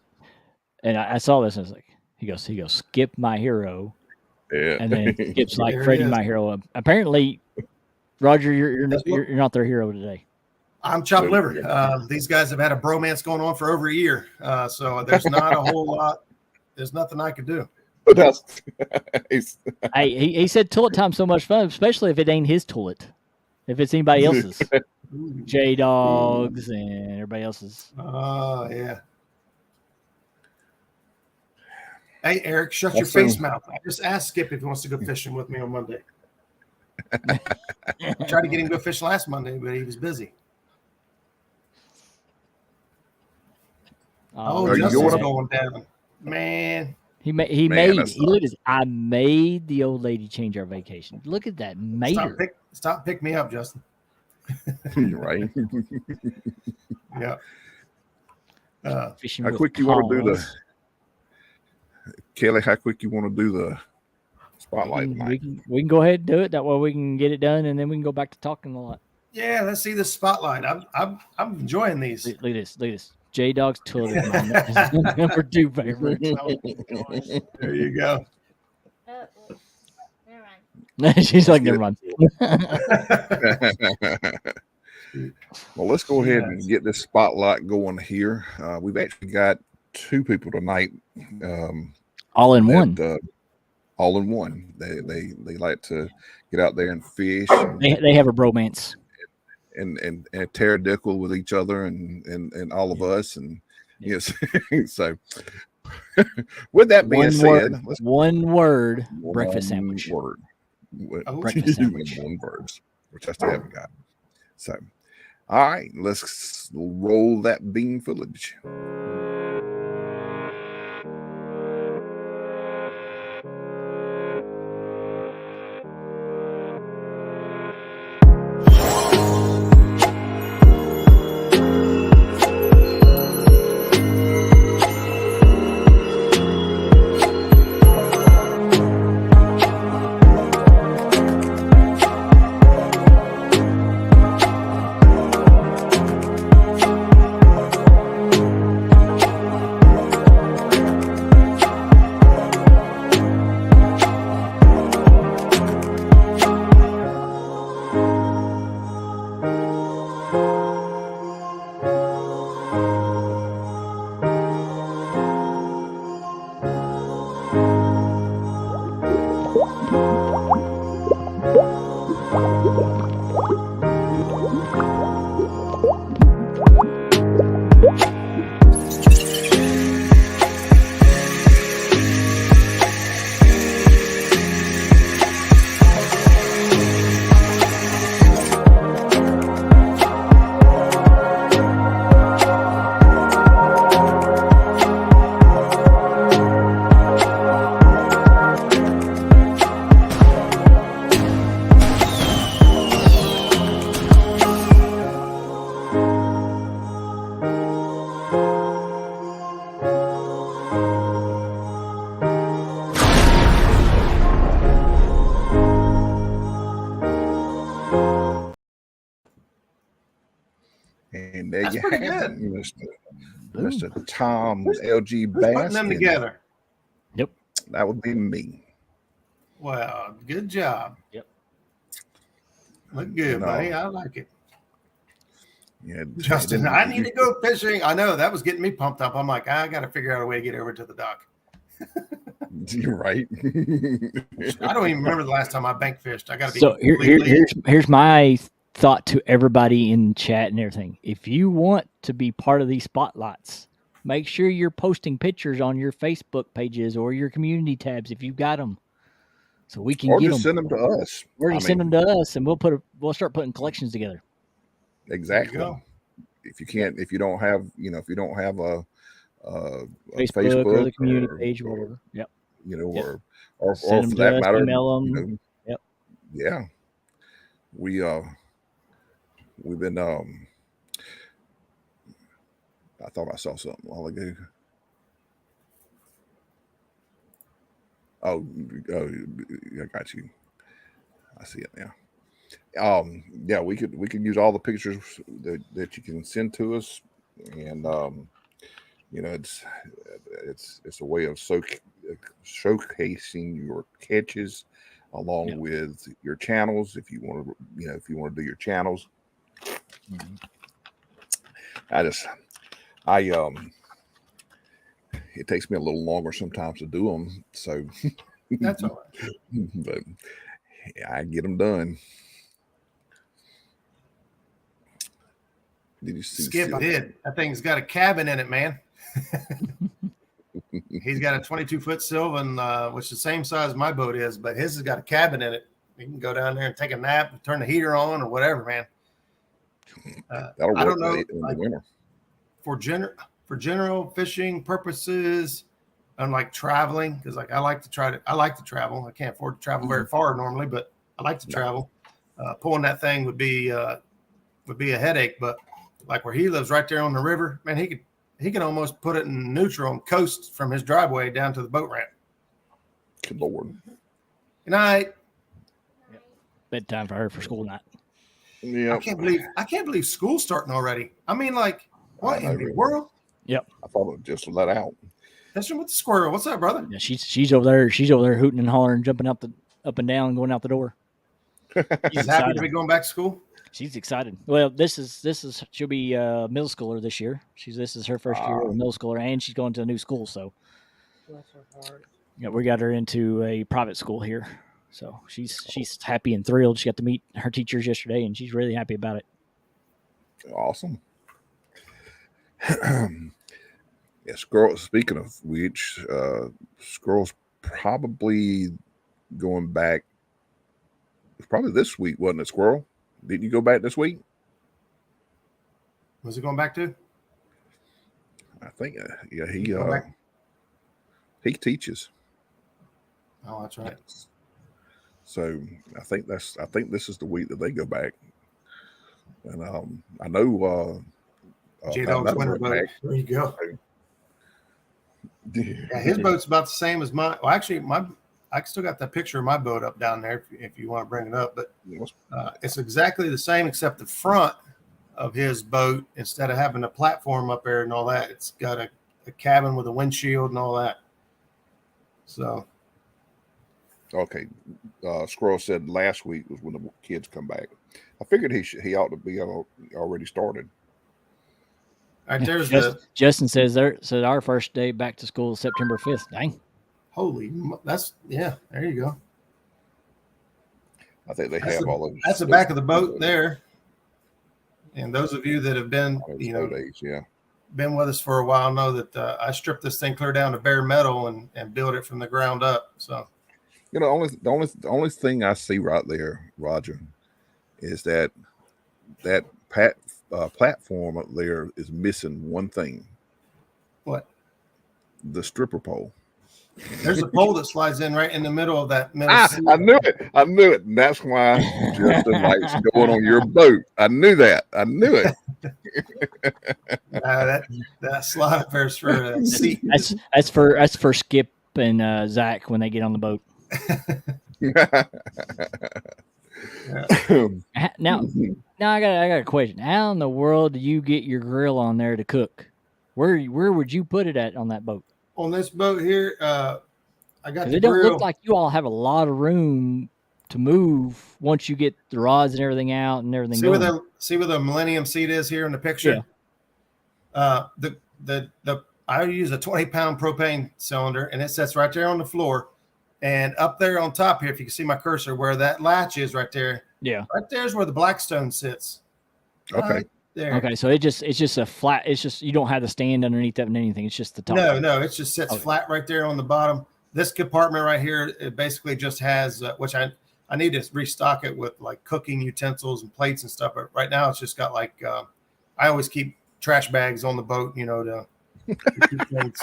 And I saw this and I was like, he goes, skip my hero. Yeah. And then it skips like There it Freddie, is. my hero. Apparently, Roger, you're not their hero today. I'm chopped liver. These guys have had a bromance going on for over a year, so there's not a whole lot. There's nothing I could do. But that's He said toilet time's so much fun, especially if it ain't his toilet. If it's anybody else's, J Dogs and everybody else's. Oh yeah. Hey Eric, shut That's your face mouth. I just asked Skip if he wants to go fishing with me on Monday. I tried to get him to go fish last Monday, but he was busy. Oh, Are you Justin's going? going down. Man, that's I made the old lady change our vacation. Look at that, made her. stop pick me up, Justin. You're right. Yeah. Fishing How with quick you want to do paws. Kelly? How quick you want to do the spotlight tonight? We can go ahead and do it. That way we can get it done, and then we can go back to talking a lot. Yeah, let's see the spotlight. I'm enjoying these. Look at this. J Dog's toilet is my number 2 favorite. There you go. Oh, well, never mind. She's like, never mind. Well, let's go ahead and get this spotlight going here. We've actually got 2 people tonight. All in one. All in one. They like to get out there and fish. They have a bromance. And taradiddle with each other and all of us, and yes. So with that being said, one word breakfast sandwich. Word. Breakfast sandwich. One word, which I still haven't got. So, all right, let's roll that bean footage. good. Mr. Tom LG Who's putting Bass. them together? Yep. That would be me. Well, good job. Yep. Look good, And, buddy. I like it. Yeah, Justin, I need to go fishing. I know that was getting me pumped up. I'm like, I got to figure out a way to get over to the dock. You're right. I don't even remember the last time I bank fished. I got to be So completely. here's my thought to everybody in chat and everything. If you want to be part of these spotlights, make sure you're posting pictures on your Facebook pages or your community tabs if you've got them, so we can Or get just them. send them to us. Or you send them to us, and we'll start putting collections together. Exactly. go. If you don't have a Facebook or the community or, page, or whatever. Yep. or Send for them that to us, matter, email them. Yep. Yeah. We've been I thought I saw something a while ago. Oh, I got you. I see it now. Yeah, we could use all the pictures that you can send to us, and it's a way of showcasing your catches along with your channels. If you want to do your channels, it takes me a little longer sometimes to do them, so That's all right. but I get them done. Did you see Skip? I did. That thing's got a cabin in it, man. He's got a 22-foot Sylvan, which is the same size my boat is, but his has got a cabin in it. You can go down there and take a nap, turn the heater on, or whatever, man. That'll work I don't know, in the winter. For general fishing purposes, unlike traveling, because I like to travel. I can't afford to travel very far normally, but I like to travel. Pulling that thing would be a headache, but like where he lives right there on the river, man, he could almost put it in neutral and coast from his driveway down to the boat ramp. Good Lord. Good night. Bedtime for her for school night. Yeah. I can't believe school's starting already. I mean, like, what in the world? Yep. I thought it just let out. Fishing with the squirrel. What's up, brother? Yeah, she's over there. She's over there hooting and hollering, jumping up and down, going out the door. She's happy to be going back to school. She's excited. Well, this is she'll be a middle schooler this year. This is her first year of middle schooler, and she's going to a new school. So, Bless her heart. yeah, we got her into a private school here. So she's happy and thrilled. She got to meet her teachers yesterday, and she's really happy about it. Awesome. Yeah, Squirrel. Speaking of which, Squirrel's probably going back. It's probably this week, wasn't it, Squirrel? Didn't you go back this week? Was he going back to? I think, yeah, he teaches. Oh, that's right. So I think this is the week that they go back. And I know J-Dog's winter boat. There you go. Yeah, his boat's about the same as mine. Well, actually, I still got that picture of my boat up down there if you want to bring it up. But it's exactly the same, except the front of his boat, instead of having a platform up there and all that, it's got a cabin with a windshield and all that. So. Okay. Squirrel said last week was when the kids come back. I figured he ought to be already started. All right, there's Justin says our first day back to school is September 5th. Dang. There you go. I think they have all of that's the back of the boat there. And those of you that have been, been with us for a while know that I stripped this thing clear down to bare metal and built it from the ground up. So, the only thing I see right there, Roger, is that platform up there is missing one thing. What? The stripper pole. There's a pole that slides in right in the middle of that middle. I knew it. And that's why Justin likes going on your boat. I knew that. I knew it. That slide up there is for a seat. That's for Skip and Zach when they get on the Now I got a question. How in the world do you get your grill on there to cook? Where would you put it at on that boat? On this boat here, I got Because the it don't grill. look like you all have a lot of room to move once you get the rods and everything out and everything going. See where the Millennium seat is here in the picture? I use a 20-pound propane cylinder, and it sits right there on the floor. And up there on top here, if you can see my cursor, where that latch is right there. Yeah. Right there's where the Blackstone sits. Okay. Right there. Okay, so it's just a flat. It's just you don't have the stand underneath that and anything. It's just the top. No, it just sits flat right there on the bottom. This compartment right here, it basically just has, which I need to restock it with like cooking utensils and plates and stuff. But right now it's just got like, I always keep trash bags on the boat, to keep things.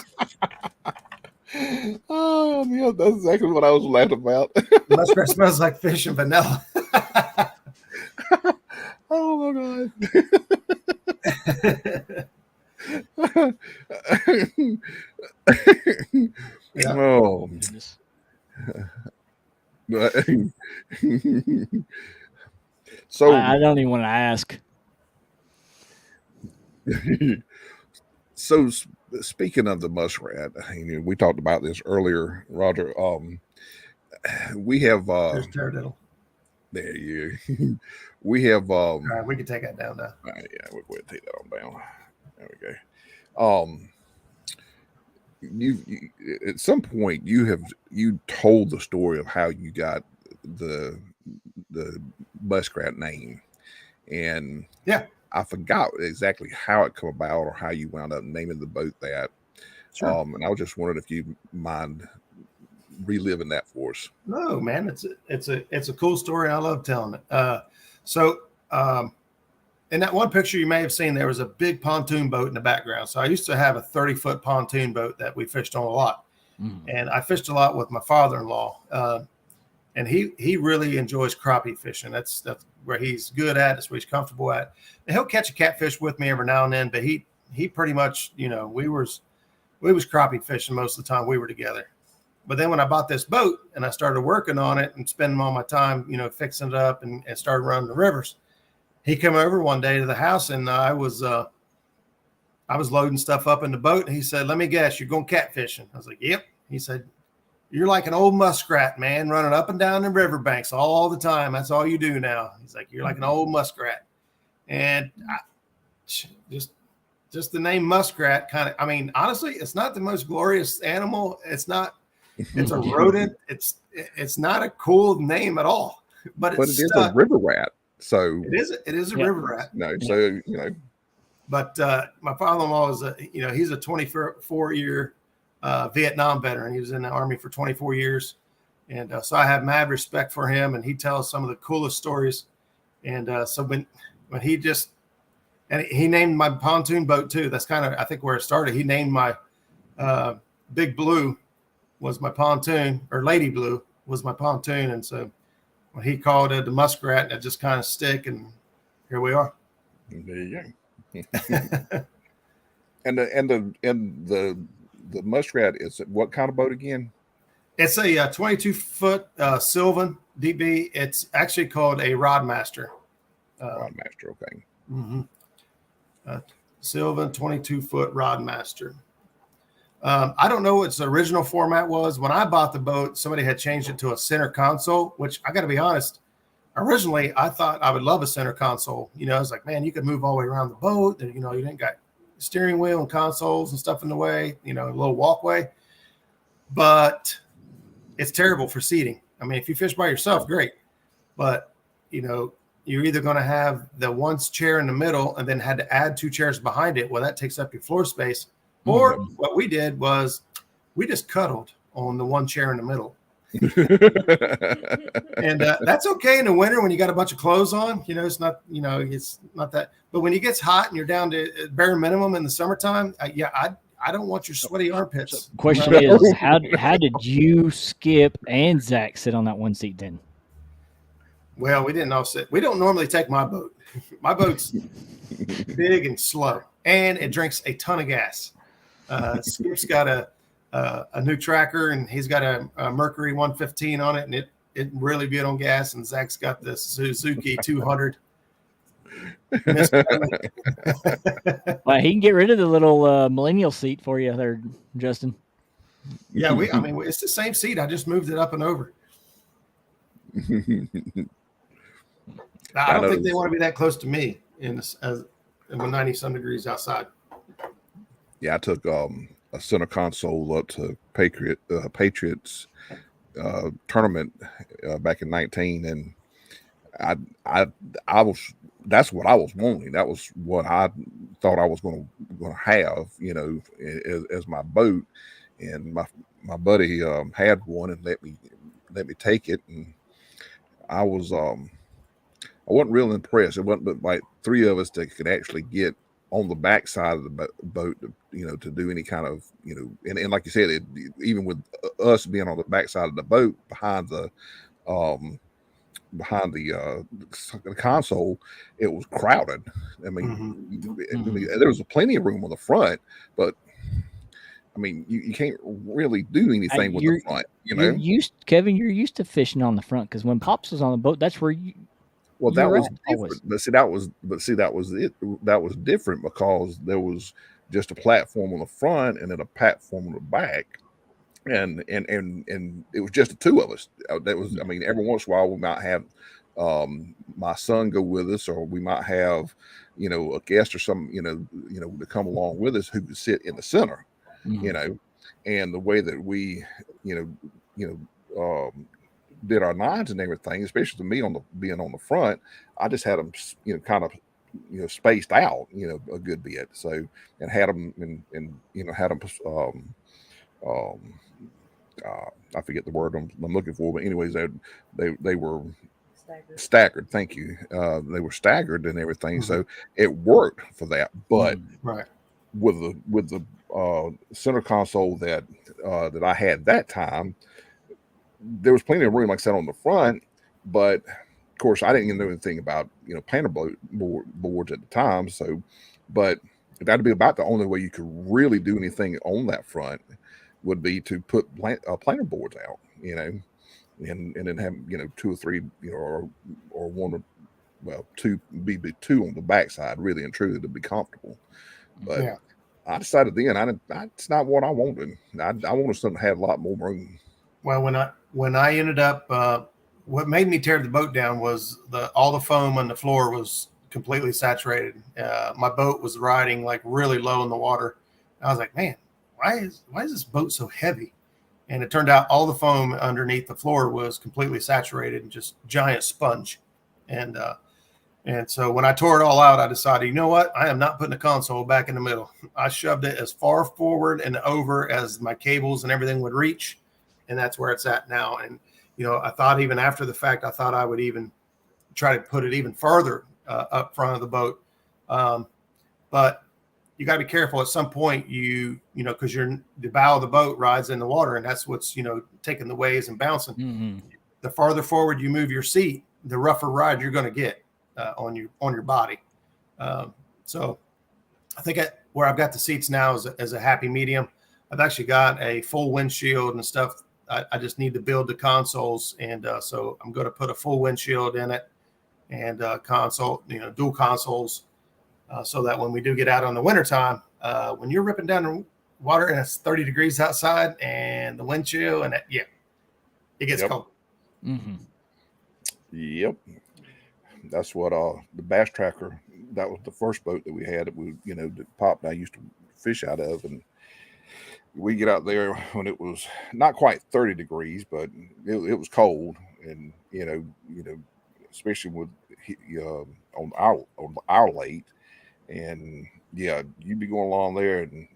Oh, yeah, that's exactly what I was laughing about. Muskrat smells like fish and vanilla. Oh my God. Yeah. Oh. Goodness. So I don't even want to ask. So speaking of the muskrat, we talked about this earlier, Roger. We have There's pterodactyl. there you we have All right, we can take that down now. yeah, we'll go ahead and take that on down. There we go. You at some point you told the story of how you got the muskrat name, and Yeah. I forgot exactly how it come about or how you wound up naming the boat that. Sure. And I was just wondering if you mind reliving that for us. No, man, it's a cool story. I love telling it. In that one picture you may have seen, there was a big pontoon boat in the background. So I used to have a 30-foot pontoon boat that we fished on a lot. And I fished a lot with my father-in-law. And he really enjoys crappie fishing. That's where he's good at. That's where he's comfortable at. And he'll catch a catfish with me every now and then, but he pretty much, we was crappie fishing most of the time we were together. But then when I bought this boat and I started working on it and spending all my time, fixing it up and started running the rivers, he came over one day to the house and I was loading stuff up in the boat. And he said, "Let me guess, you're going catfishing." I was like, "Yep." He said, "You're like an old muskrat, man, running up and down the riverbanks all the time. That's all you do now." He's like, "You're like an old muskrat." And just the name muskrat honestly, it's not the most glorious animal. It's not. It's a rodent. It's not a cool name at all. But it is a river rat. So it is a river rat. No, so But my father-in-law is he's a 24-year Vietnam veteran. He was in the Army for 24 years. And so I have mad respect for him, and he tells some of the coolest stories. And so when he named my pontoon boat too. That's kind of, I think, where it started. He named my Big Blue was my pontoon, or Lady Blue was my pontoon. And so when he called it the Muskrat, it just kind of stick, and here we are. There you go. And the Muskrat is what kind of boat again? It's a 22-foot Sylvan DB. It's actually called a Rodmaster. Rodmaster, okay. Mm-hmm. Sylvan 22-foot Rodmaster. I don't know what its original format was. When I bought the boat, somebody had changed it to a center console, which I got to be honest, originally I thought I would love a center console. I was like, man, you could move all the way around the boat. And, you didn't got steering wheel and consoles and stuff in the way, a little walkway. But it's terrible for seating. I mean, if you fish by yourself, great. But, you're either going to have the one chair in the middle and then had to add 2 chairs behind it. Well, that takes up your floor space. Or what we did was we just cuddled on the one chair in the middle. And that's okay in the winter when you got a bunch of clothes on. It's not, it's not that. But when it gets hot and you're down to bare minimum in the summertime, I don't want your sweaty armpits. Question is, how did you, Skip, and Zach sit on that one seat then? Well, we didn't all sit. We don't normally take my boat. My boat's big and slow, and it drinks a ton of gas. Skip's got a new tracker, and he's got a Mercury 115 on it, and it really good on gas. And Zach's got the Suzuki 200. Miss Family. Well, he can get rid of the little millennial seat for you there, Justin. Yeah, I mean, it's the same seat. I just moved it up and over. I don't think they want to be that close to me in this, as when 90 some degrees outside. Yeah, I took a center console up to Patriots tournament back in 19, and I was that's what I was wanting. That was what I thought I was going to have, as my boat. And my buddy had one and let me take it, and I wasn't real impressed. It wasn't but like three of us that could actually get on the back side of the boat, to do any kind of, and like you said, even with us being on the back side of the boat behind the console, it was crowded. I mean, there was plenty of room on the front, but I mean, you can't really do anything with the front. Kevin, you're used to fishing on the front because when Pops was on the boat, that's where you. Well, that was different. Always. That was it. That was different because there was just a platform on the front and then a platform on the back, and it was just the two of us. That was, I mean, every once in a while we might have my son go with us, or we might have, a guest or some, to come along with us who could sit in the center, and the way that we, did our lines and everything, especially to me being on the front, I just had them, kind of, spaced out, a good bit. So, and had them and had them, I forget the word I'm looking for, but anyways, they were staggered. Thank you. They were staggered and everything, so it worked for that. But right, with the center console that I had that time, there was plenty of room, like I said, on the front, but of course I didn't even know anything about planter boards at the time. So, but that'd be about the only way you could really do anything on that front would be to put planter boards out, and then have two or three, or one or two on the backside, really and truly, to be comfortable. But yeah. I decided then it's not what I wanted. I wanted something that had a lot more room. Well, when I ended up, what made me tear the boat down was all the foam on the floor was completely saturated. My boat was riding like really low in the water. I was like, man, why is this boat so heavy? And it turned out all the foam underneath the floor was completely saturated and just giant sponge. And so when I tore it all out, I decided, you know what? I am not putting the console back in the middle. I shoved it as far forward and over as my cables and everything would reach. And that's where it's at now. And, I thought even after the fact, I thought I would even try to put it even further up front of the boat. But you got to be careful at some point, because the bow of the boat rides in the water, and that's what's, taking the waves and bouncing. Mm-hmm. The farther forward you move your seat, the rougher ride you're going to get on your body. So I think where I've got the seats now is a happy medium. I've actually got a full windshield and stuff. I just need to build the consoles, and so I'm going to put a full windshield in it and console, dual consoles, so that when we do get out on the wintertime, when you're ripping down the water and it's 30 degrees outside and the wind chill and it gets cold. Mm-hmm. Yep. That's what the Bass Tracker, that was the first boat that we had that that Pop and I used to fish out of, and we get out there when it was not quite 30 degrees, but it was cold, and especially with on our lake, and you'd be going along there, and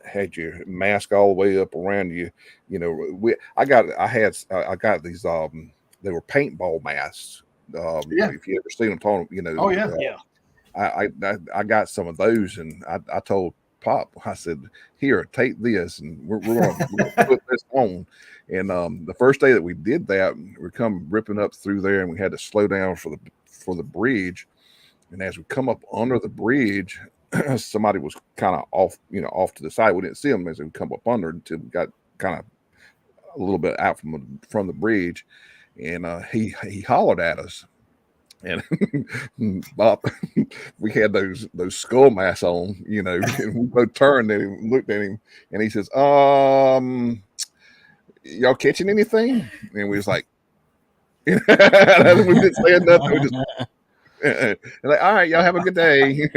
had your mask all the way up around you. I got these they were paintball masks. If you ever seen them, talking, I got some of those, and I told Pop, I said, here, take this, and we're going to put this on. And the first day that we did that, we come ripping up through there, and we had to slow down for the bridge. And as we come up under the bridge, somebody was kind of off to the side. We didn't see them as we come up under until we got kind of a little bit out from the bridge, and he hollered at us. And Bob, we had those skull masks on, you know, and we both turned and looked at him, and he says, y'all catching anything? And we was like, we didn't say nothing. We just like, all right, y'all have a good day.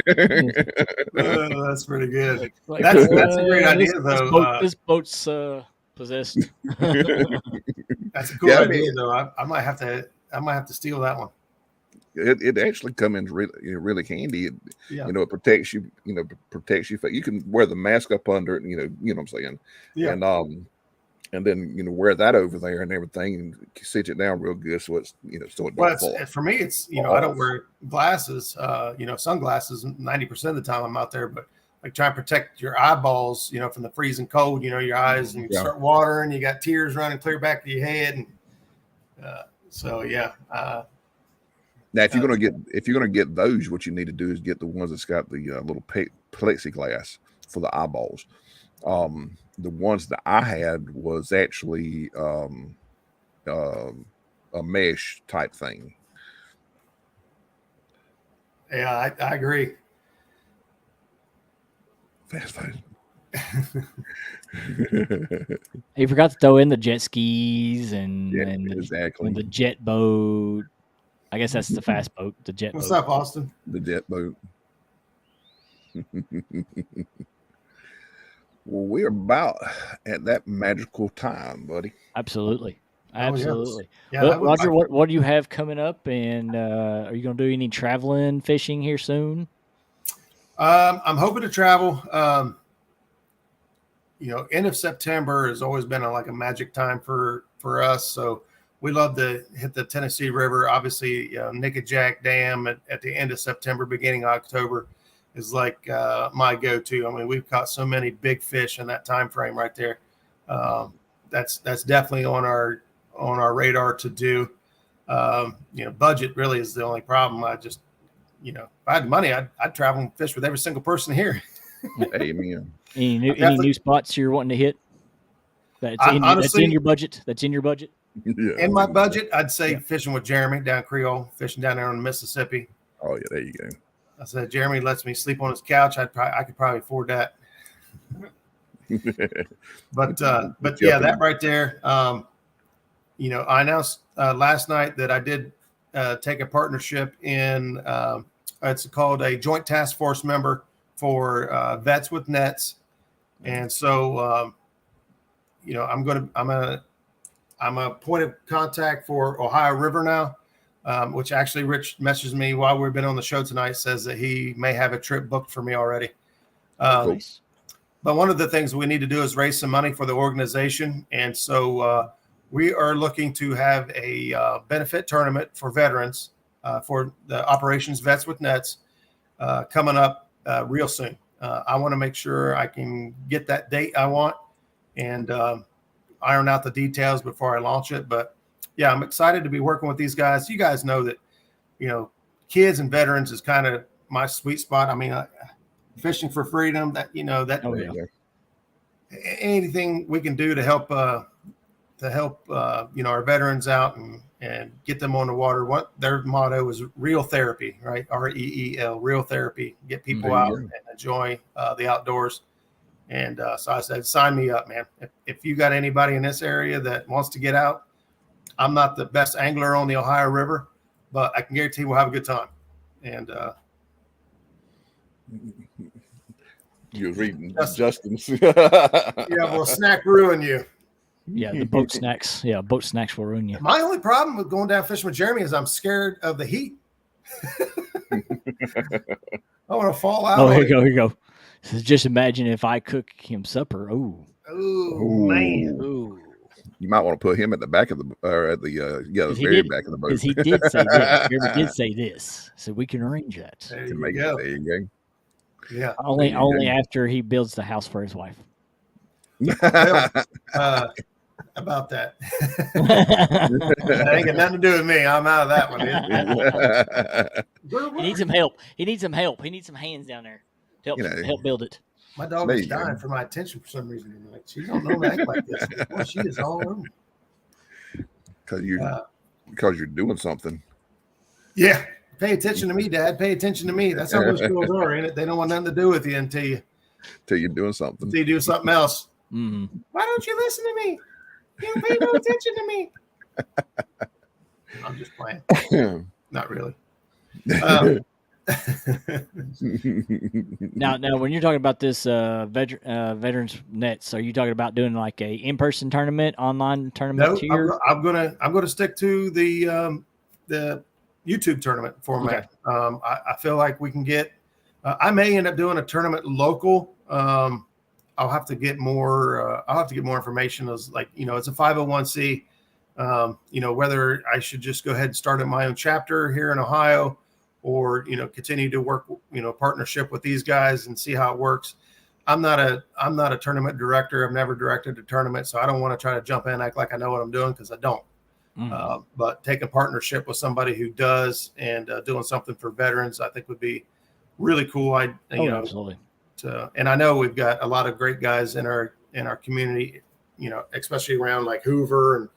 That's pretty good. Like, That's a great idea, though. This boat's possessed. That's a cool idea, though. I might have to steal that one. It actually come in really handy. It, you know, it protects you. You know, protects you. You can wear the mask up under it. You know what I'm saying. Yeah. And then wear that over there and everything, and cinch it down real good so it's so it don't fall. For me, it's I don't wear glasses. Sunglasses 90% of the time I'm out there, but like trying to protect your eyeballs, from the freezing cold. Your eyes and you start watering, you got tears running clear back to your head, and Now, if you're gonna get those, what you need to do is get the ones that's got the little plexiglass for the eyeballs. The ones that I had was actually a mesh type thing. Yeah, I agree. Fast food. He forgot to throw in the jet skis and exactly the jet boat. I guess that's the fast boat, the jet boat. What's up, Austin? The jet boat. Well, we're about at that magical time, buddy. Absolutely. Oh, yes. Yeah, well, Roger, what do you have coming up? And are you going to do any traveling, fishing here soon? I'm hoping to travel. End of September has always been a magic time for us. So we love to hit the Tennessee River. Obviously, Nickajack Dam at the end of September, beginning of October is like my go-to. I mean, we've caught so many big fish in that time frame right there. That's definitely on our radar to do. Budget really is the only problem. I just, if I had money, I'd travel and fish with every single person here. Amen. Any new spots you're wanting to hit? That's in your budget. That's in your budget. Yeah. In my budget, I'd say fishing with Jeremy down Creole, fishing down there on the Mississippi. Oh yeah, there you go. I said Jeremy lets me sleep on his couch. I could probably afford that. But yeah, that right there. I announced last night that I did take a partnership in. It's called a Joint Task Force member for Vets with Nets, and so I'm a point of contact for Ohio River now. Which actually Rich messaged me while we've been on the show tonight, says that he may have a trip booked for me already. Nice. But one of the things we need to do is raise some money for the organization. And so we are looking to have a benefit tournament for veterans for the Operations Vets with Nets coming up real soon. I want to make sure I can get that date I want and iron out the details before I launch it. But yeah, I'm excited to be working with these guys. You guys know that, kids and veterans is kind of my sweet spot. I mean, fishing for freedom, anything we can do to help our veterans out and get them on the water. What their motto is real therapy, right? REEL, real therapy, get people out and enjoy the outdoors. And so I said, sign me up, man. If you got anybody in this area that wants to get out, I'm not the best angler on the Ohio River, but I can guarantee we'll have a good time. And you're reading Justin's. Well, snack ruin you. Yeah, the boat snacks. Yeah, boat snacks will ruin you. My only problem with going down fishing with Jeremy is I'm scared of the heat. I want to fall out. Oh, here you go. So just imagine if I cook him supper. Oh man. Ooh. You might want to put him at the back of the very back of the boat. Because he did say this. Jeremy did say this, so we can arrange that. There you go. There you go. Yeah. Only after he builds the house for his wife. About that. That ain't got nothing to do with me. I'm out of that one. He needs some help. He needs some hands down there to help build it. My dog is dying for my attention for some reason tonight. She don't normally act like this. Boy, she is all over me. Because you're doing something. Yeah. Pay attention to me, Dad. Pay attention to me. That's how most girls are, ain't it? They don't want nothing to do with you until you're doing something. you do something else. Mm-hmm. Why don't you listen to me? You don't pay no attention to me. I'm just playing. Not really. Now, when you're talking about this veterans nets, are you talking about doing like a in-person tournament, online tournament? No, I'm gonna stick to the YouTube tournament format. Okay. I feel like we can get. I may end up doing a tournament local. I'll have to get more. I'll have to get more information. As like it's a 501c. Whether I should just go ahead and start at my own chapter here in Ohio, or continue to work partnership with these guys and see how it works. I'm not a tournament director. I've never directed a tournament, so I don't want to try to jump in and act like I know what I'm doing, because I don't. But taking partnership with somebody who does and doing something for veterans, I think would be really cool. Absolutely. And I know we've got a lot of great guys in our community, especially around like Hoover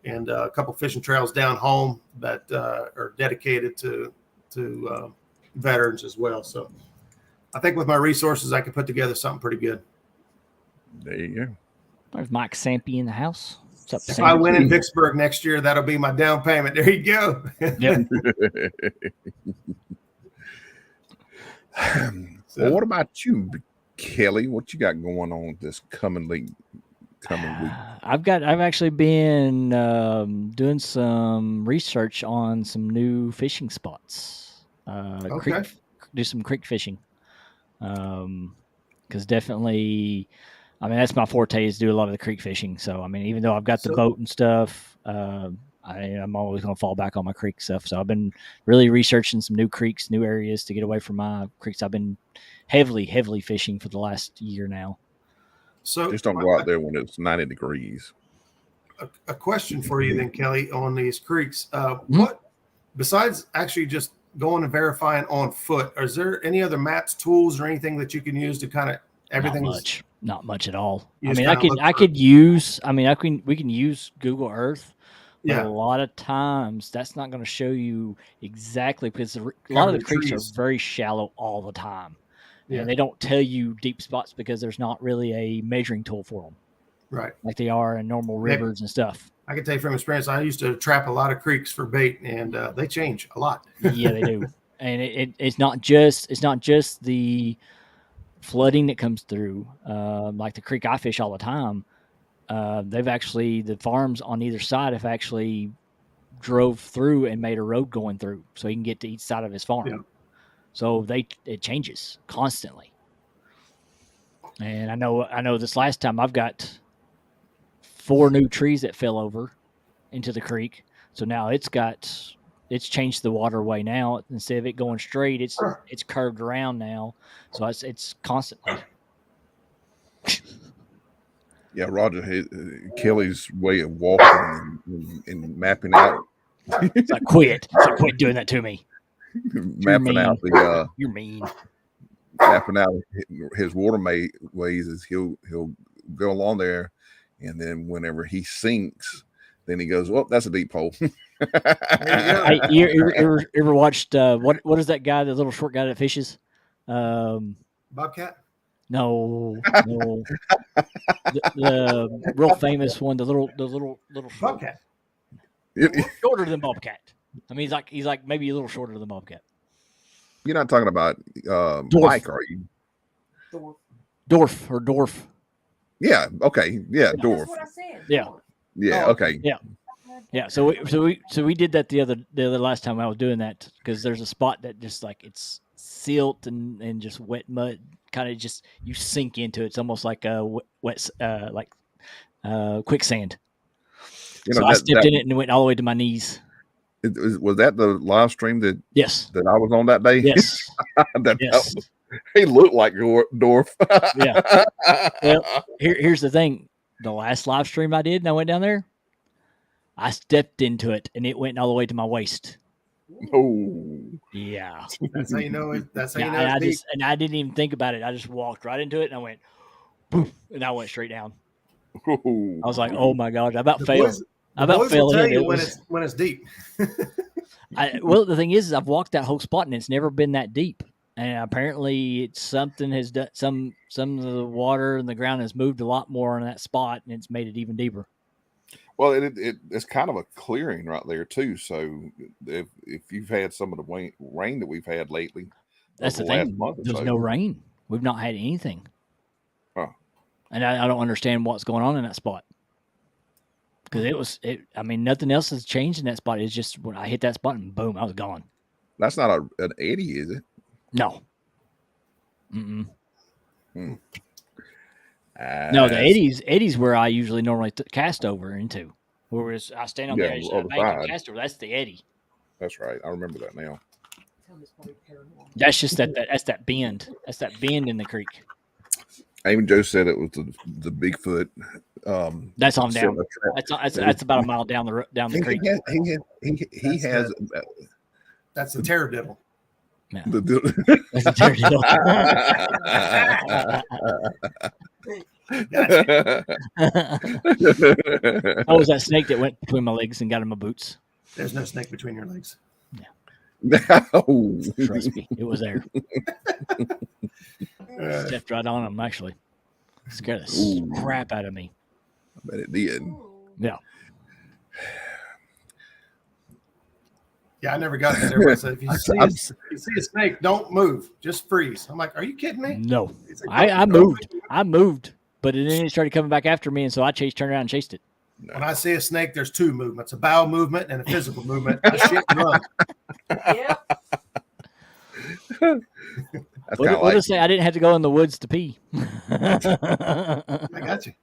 and a couple fishing trails down home that are dedicated to veterans as well. So I think with my resources, I can put together something pretty good. There you go. There's Mike Sampy in the house. What's up, If Sam? I win in Vicksburg next year, that'll be my down payment. There you go. Yep. Well, what about you, Kelly? What you got going on this coming week? I've actually been doing some research on some new fishing spots. Okay. Do some creek fishing. Because definitely, that's my forte, is do a lot of the creek fishing. So, even though I've got the boat and stuff, I'm always going to fall back on my creek stuff. So I've been really researching some new creeks, new areas to get away from my creeks. I've been heavily fishing for the last year now. So just don't go out there when it's 90 degrees. A question for you then, Kelly, on these creeks. What, besides actually just going and verifying on foot, is there any other maps, tools, or anything that you can use to kind of everything? Not much at all. We can use Google Earth. But a lot of times that's not going to show you exactly, because a lot of the creeks are very shallow all the time. Yeah. And they don't tell you deep spots because there's not really a measuring tool for them. Right. Like they are in normal rivers and stuff. I can tell you from experience, I used to trap a lot of creeks for bait, and they change a lot. Yeah, they do. And it's not just the flooding that comes through. Like the creek I fish all the time, the farms on either side have actually drove through and made a road going through so he can get to each side of his farm. Yeah. So it changes constantly. And I know this last time I've got 4 new trees that fell over into the creek. So now it's changed the waterway now. Instead of it going straight, it's curved around now. So it's constantly. Yeah, Roger, Kelly's way of walking and mapping out. It's like, quit doing that to me. Mapping out you're mean. Mapping out his waterways is he'll go along there, and then whenever he sinks, then he goes, "Well, that's a deep hole." You ever watched what is that guy, the little short guy that fishes? Bobcat? No. the real famous one, the little Bobcat. Shorter than Bobcat. He's like maybe a little shorter than Bobcat. You're not talking about Mike, are you? Dorf. Yeah. Okay. Yeah. Dorf. That's what I said. Yeah. Yeah. Okay. Yeah. Yeah. So we did that the other last time I was doing that, because there's a spot that just like it's silt and just wet mud, kind of just you sink into it. It's almost like a wet quicksand. I stepped in it and went all the way to my knees. Was that the live stream that I was on that day? Yes. He looked like Dorf. Yeah. Well, here's the thing. The last live stream I did, and I went down there, I stepped into it, and it went all the way to my waist. Oh. Yeah. That's how you know it. That's how you know and I didn't even think about it. I just walked right into it, and I went, boom, and I went straight down. I was like, oh my gosh, I about failed. I about fell in. When it's deep. Well, the thing is I've walked that whole spot and it's never been that deep. And apparently, it's something has done. Some of the water in the ground has moved a lot more on that spot, and it's made it even deeper. Well, it's kind of a clearing right there too. So if you've had some of the rain that we've had lately, That's over the last thing. month or There's so, no rain. We've not had anything. Huh. And I don't understand what's going on in that spot. Because I mean, nothing else has changed in that spot. It's just when I hit that spot and boom, I was gone. That's not an eddy, is it? No. Mm-mm. Hmm. No, the eddies where I usually normally cast over into. Where I stand on the edge of the bank and cast over. That's the eddy. That's right. I remember that now. That's just that's that bend. That's that bend in the creek. Even Joe said it was the Bigfoot. That's on down. That's about a mile down the creek. He has. That's the terror Yeah. The That's a terror. Oh, was that snake that went between my legs and got in my boots? There's no snake between your legs. No. Trust me, it was there. Stepped right on him, actually. Scared the crap out of me. I bet it did. Yeah. Yeah, I never got that. Everybody said, if you see a snake, don't move. Just freeze. I'm like, are you kidding me? No. Like, I moved. I moved. But then it started coming back after me, and so I turned around and chased it. No. When I see a snake, there's two movements: a bowel movement and a physical movement. I shit and run. Yeah. What to say? I didn't have to go in the woods to pee. I got you.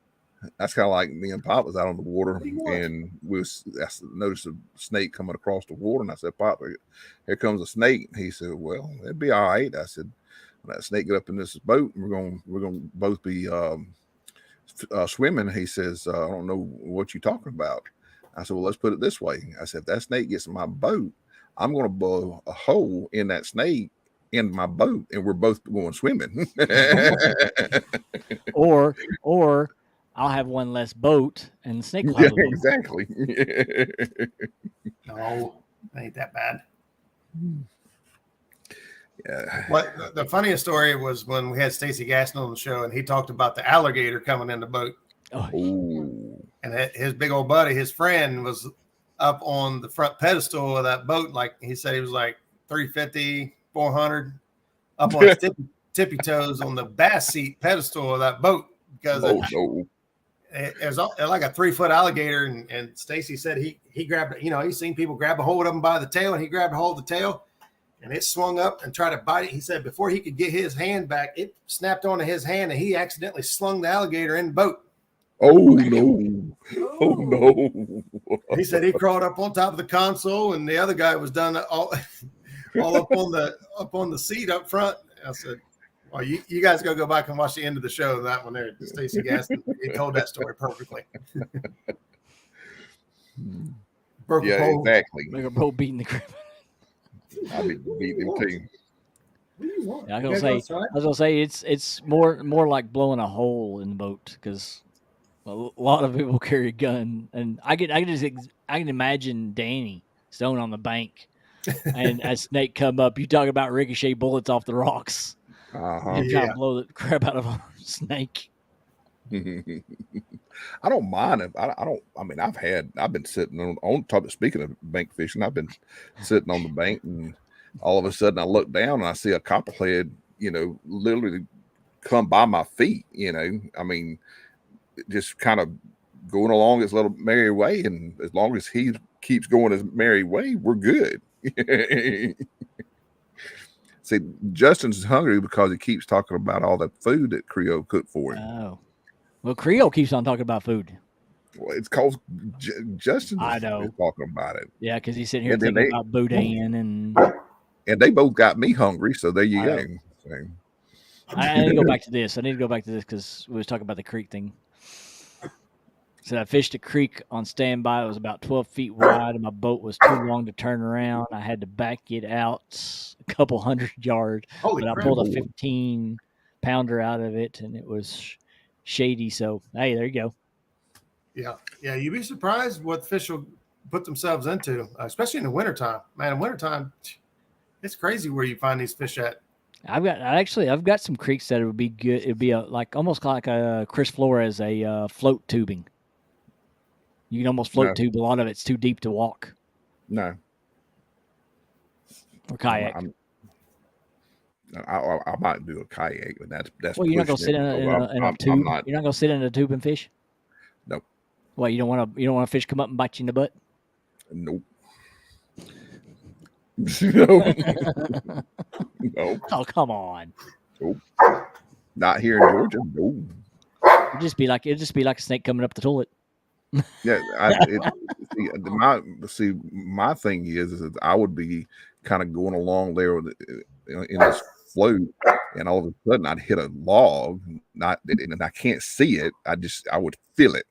That's kind of like me and Pop was out on the water, and I noticed a snake coming across the water, and I said, "Pop, here comes a snake." He said, "Well, it'd be all right." I said, "When that snake get up in this boat, we're going both be swimming." He says, "I don't know what you're talking about." I said, "Well, let's put it this way." I said, "If that snake gets in my boat, I'm going to blow a hole in that snake in my boat, and we're both going swimming." or I'll have one less boat, and the snake will have a boat. Exactly. No, it ain't that bad. Yeah. What the funniest story was when we had Stacey Gaston on the show, and he talked about the alligator coming in the boat. Oh, and his big old buddy, his friend, was up on the front pedestal of that boat. Like he said, he was like 350, 400, up on his tippy toes on the bass seat pedestal of that boat because it was like a 3-foot alligator. And Stacy said he grabbed, he's seen people grab a hold of him by the tail, and he grabbed a hold of the tail. And it swung up and tried to bite it. He said before he could get his hand back, it snapped onto his hand, and he accidentally slung the alligator in the boat. Oh no! Oh no! He said he crawled up on top of the console, and the other guy was done all up on the seat up front. I said, "Well, you guys go back and watch the end of the show. That one there, Stacey Gaston, he told that story perfectly." Broke a pole. Exactly. make a boat beating the crap. I'll be beating him too. Yeah, I was gonna say it's more like blowing a hole in the boat because a lot of people carry a gun, and I can imagine Danny Stone on the bank, and a snake come up. You talk about ricochet bullets off the rocks, and try to blow the crap out of a snake. I don't mind if I don't. I mean, I've been sitting on top of, speaking of bank fishing, I've been sitting on the bank, and all of a sudden I look down and I see a copperhead, literally come by my feet. I mean, just kind of going along his little merry way, and as long as he keeps going his merry way, we're good. See, Justin's hungry because he keeps talking about all that food that Creole cooked for him. Oh, well, Creole keeps on talking about food. Well, it's called Justin. I know. Is talking about it. Yeah, because he's sitting here thinking about boudin and they both got me hungry. So there you go. So. I need to go back to this. Because we was talking about the creek thing. So I fished a creek on standby. It was about 12 feet wide, and my boat was too long to turn around. I had to back it out a couple 100 yards. But I pulled a 15-pounder out of it, and it was shady. So, hey, there you go. Yeah. You'd be surprised what fish will put themselves into, especially in the wintertime. Man, in wintertime, it's crazy where you find these fish at. I've got some creeks that it would be good. It'd be almost like a Chris Flores, a float tubing. You can almost float No. tube. A lot of it's too deep to walk No, or kayak. I might do a kayak, but that's. Well, you're not gonna pushing sit it. in I'm a tube. not. You're not gonna sit in a tube and fish. Nope. Well, you don't want a fish come up and bite you in the butt. Nope. No. No. Oh, come on. Nope. Not here in Georgia. No. It'd just be like a snake coming up the toilet. Yeah. My thing is that I would be kind of going along there in this float, and all of a sudden I'd hit a log, and I can't see it. I would feel it,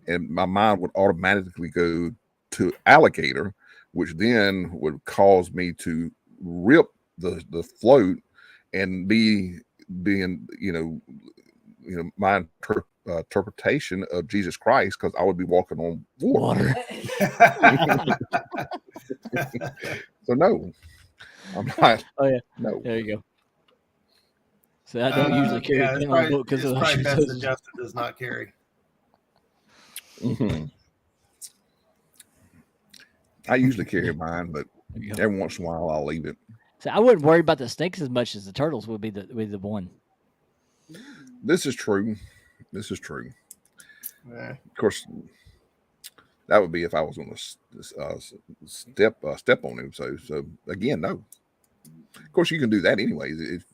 and my mind would automatically go to alligator, which then would cause me to rip the float and being my interpretation of Jesus Christ, because I would be walking on water. So no, I'm not. Oh yeah, No. there you go. So I don't usually carry a gun on the boat because it's of probably best that the Justin does not carry. Mm-hmm. I usually carry mine, but every once in a while I'll leave it. So I wouldn't worry about the snakes as much as the turtles would be the one. This is true. Yeah. Of course, that would be if I was going to step on him. So again, no. Of course, you can do that anyways. If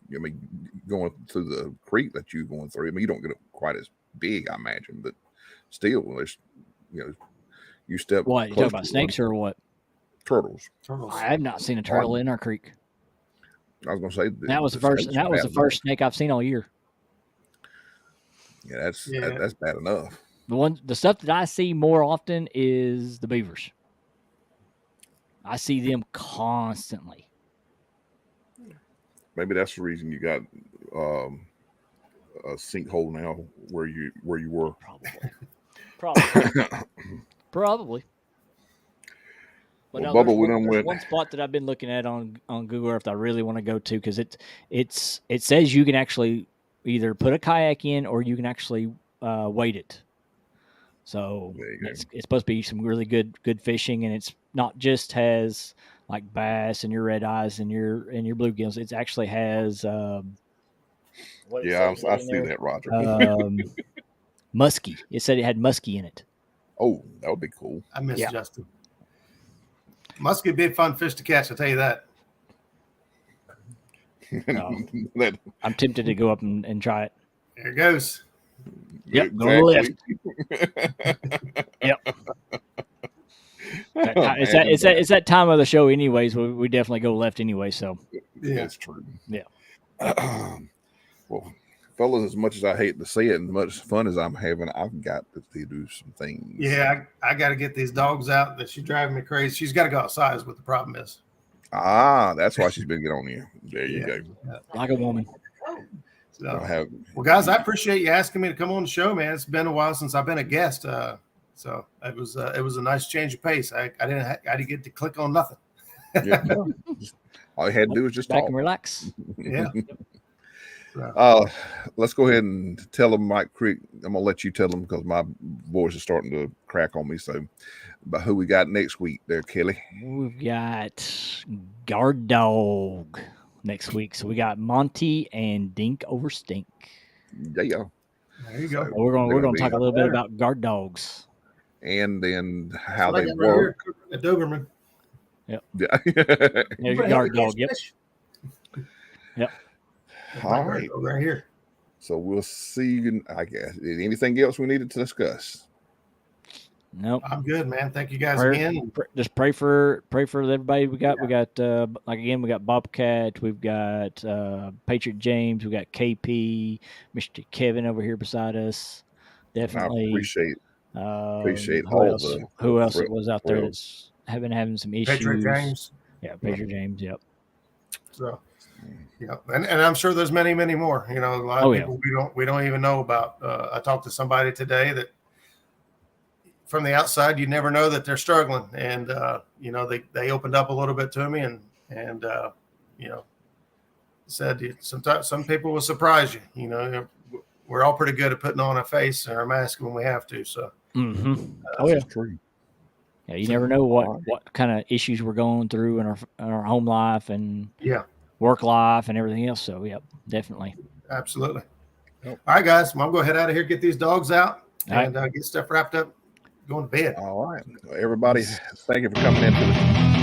going through the creek that you're going through, you don't get it quite as big, I imagine, but still, there's you step. What you talking about, snakes or what? Turtles. I have not seen a turtle in our creek. I was going to say That was the first snake I've seen all year. Yeah, that's bad enough. The stuff that I see more often is the beavers. I see them constantly. Maybe that's the reason you got a sinkhole now where you were. Probably. But Well, no, Bubba, there's one spot that I've been looking at on Google Earth I really want to go to, because it says you can actually either put a kayak in or you can actually wade it. So it's supposed to be some really good fishing, and it's not just has like bass and your red eyes and your bluegills. It actually has I see that, Roger. muskie. It said it had muskie in it. Oh, that would be cool. I miss Justin. Muskie would be a fun fish to catch, I'll tell you that. I'm tempted to go up and try it. There it goes. Yep, go left. Yep. It's that time of the show anyways. We definitely go left anyway, so. Yeah, that's true. Yeah. Well, fellas, as much as I hate to say it and much fun as I'm having, I've got to do some things. Yeah, I got to get these dogs out. That she's driving me crazy. She's got to go outside is what the problem is. That's why she's been getting on you. There you go. Yeah. Like a woman. So, well, guys, I appreciate you asking me to come on the show, man. It's been a while since I've been a guest. So it was a nice change of pace. I didn't get to click on nothing. Yeah. All you had to do was just back talk and relax. Yeah. Let's go ahead and tell them, Mike Creek. I'm gonna let you tell them because my voice is starting to crack on me. So, but who we got next week there, Kelly? We've got Guard Dog next week. So we got Monty and Dink over Stink. Yeah. There you go. So we're gonna talk a little bit about guard dogs. And then how they work. A Doberman. Yep. Yeah. There's your guard dog. Yep. Yep. All right. Right here. So we'll see you, I guess. Anything else we needed to discuss? Nope. I'm good, man. Thank you guys again. Just pray for everybody. We got we got Bobcat, we've got Patriot James, we got KP, Mr. Kevin over here beside us. Definitely I appreciate who else was out there that's having some issues. Patriot James. Yeah, Patriot James. Yep. So, yeah, and I'm sure there's many more. A lot of people we don't even know about. I talked to somebody today that from the outside, you never know that they're struggling. And you know, they opened up a little bit to me, and you know, said sometimes some people will surprise you. You know, we're all pretty good at putting on a face and our mask when we have to. So, Oh yeah, That's true. yeah. You never know what kind of issues we're going through in our home life and yeah, work life and everything else. So, yep, definitely. absolutely. Yep. All right, guys, well, I'm going to head out of here, get these dogs out, All right. and get stuff wrapped up, going to bed. All right. Everybody, thank you for coming into the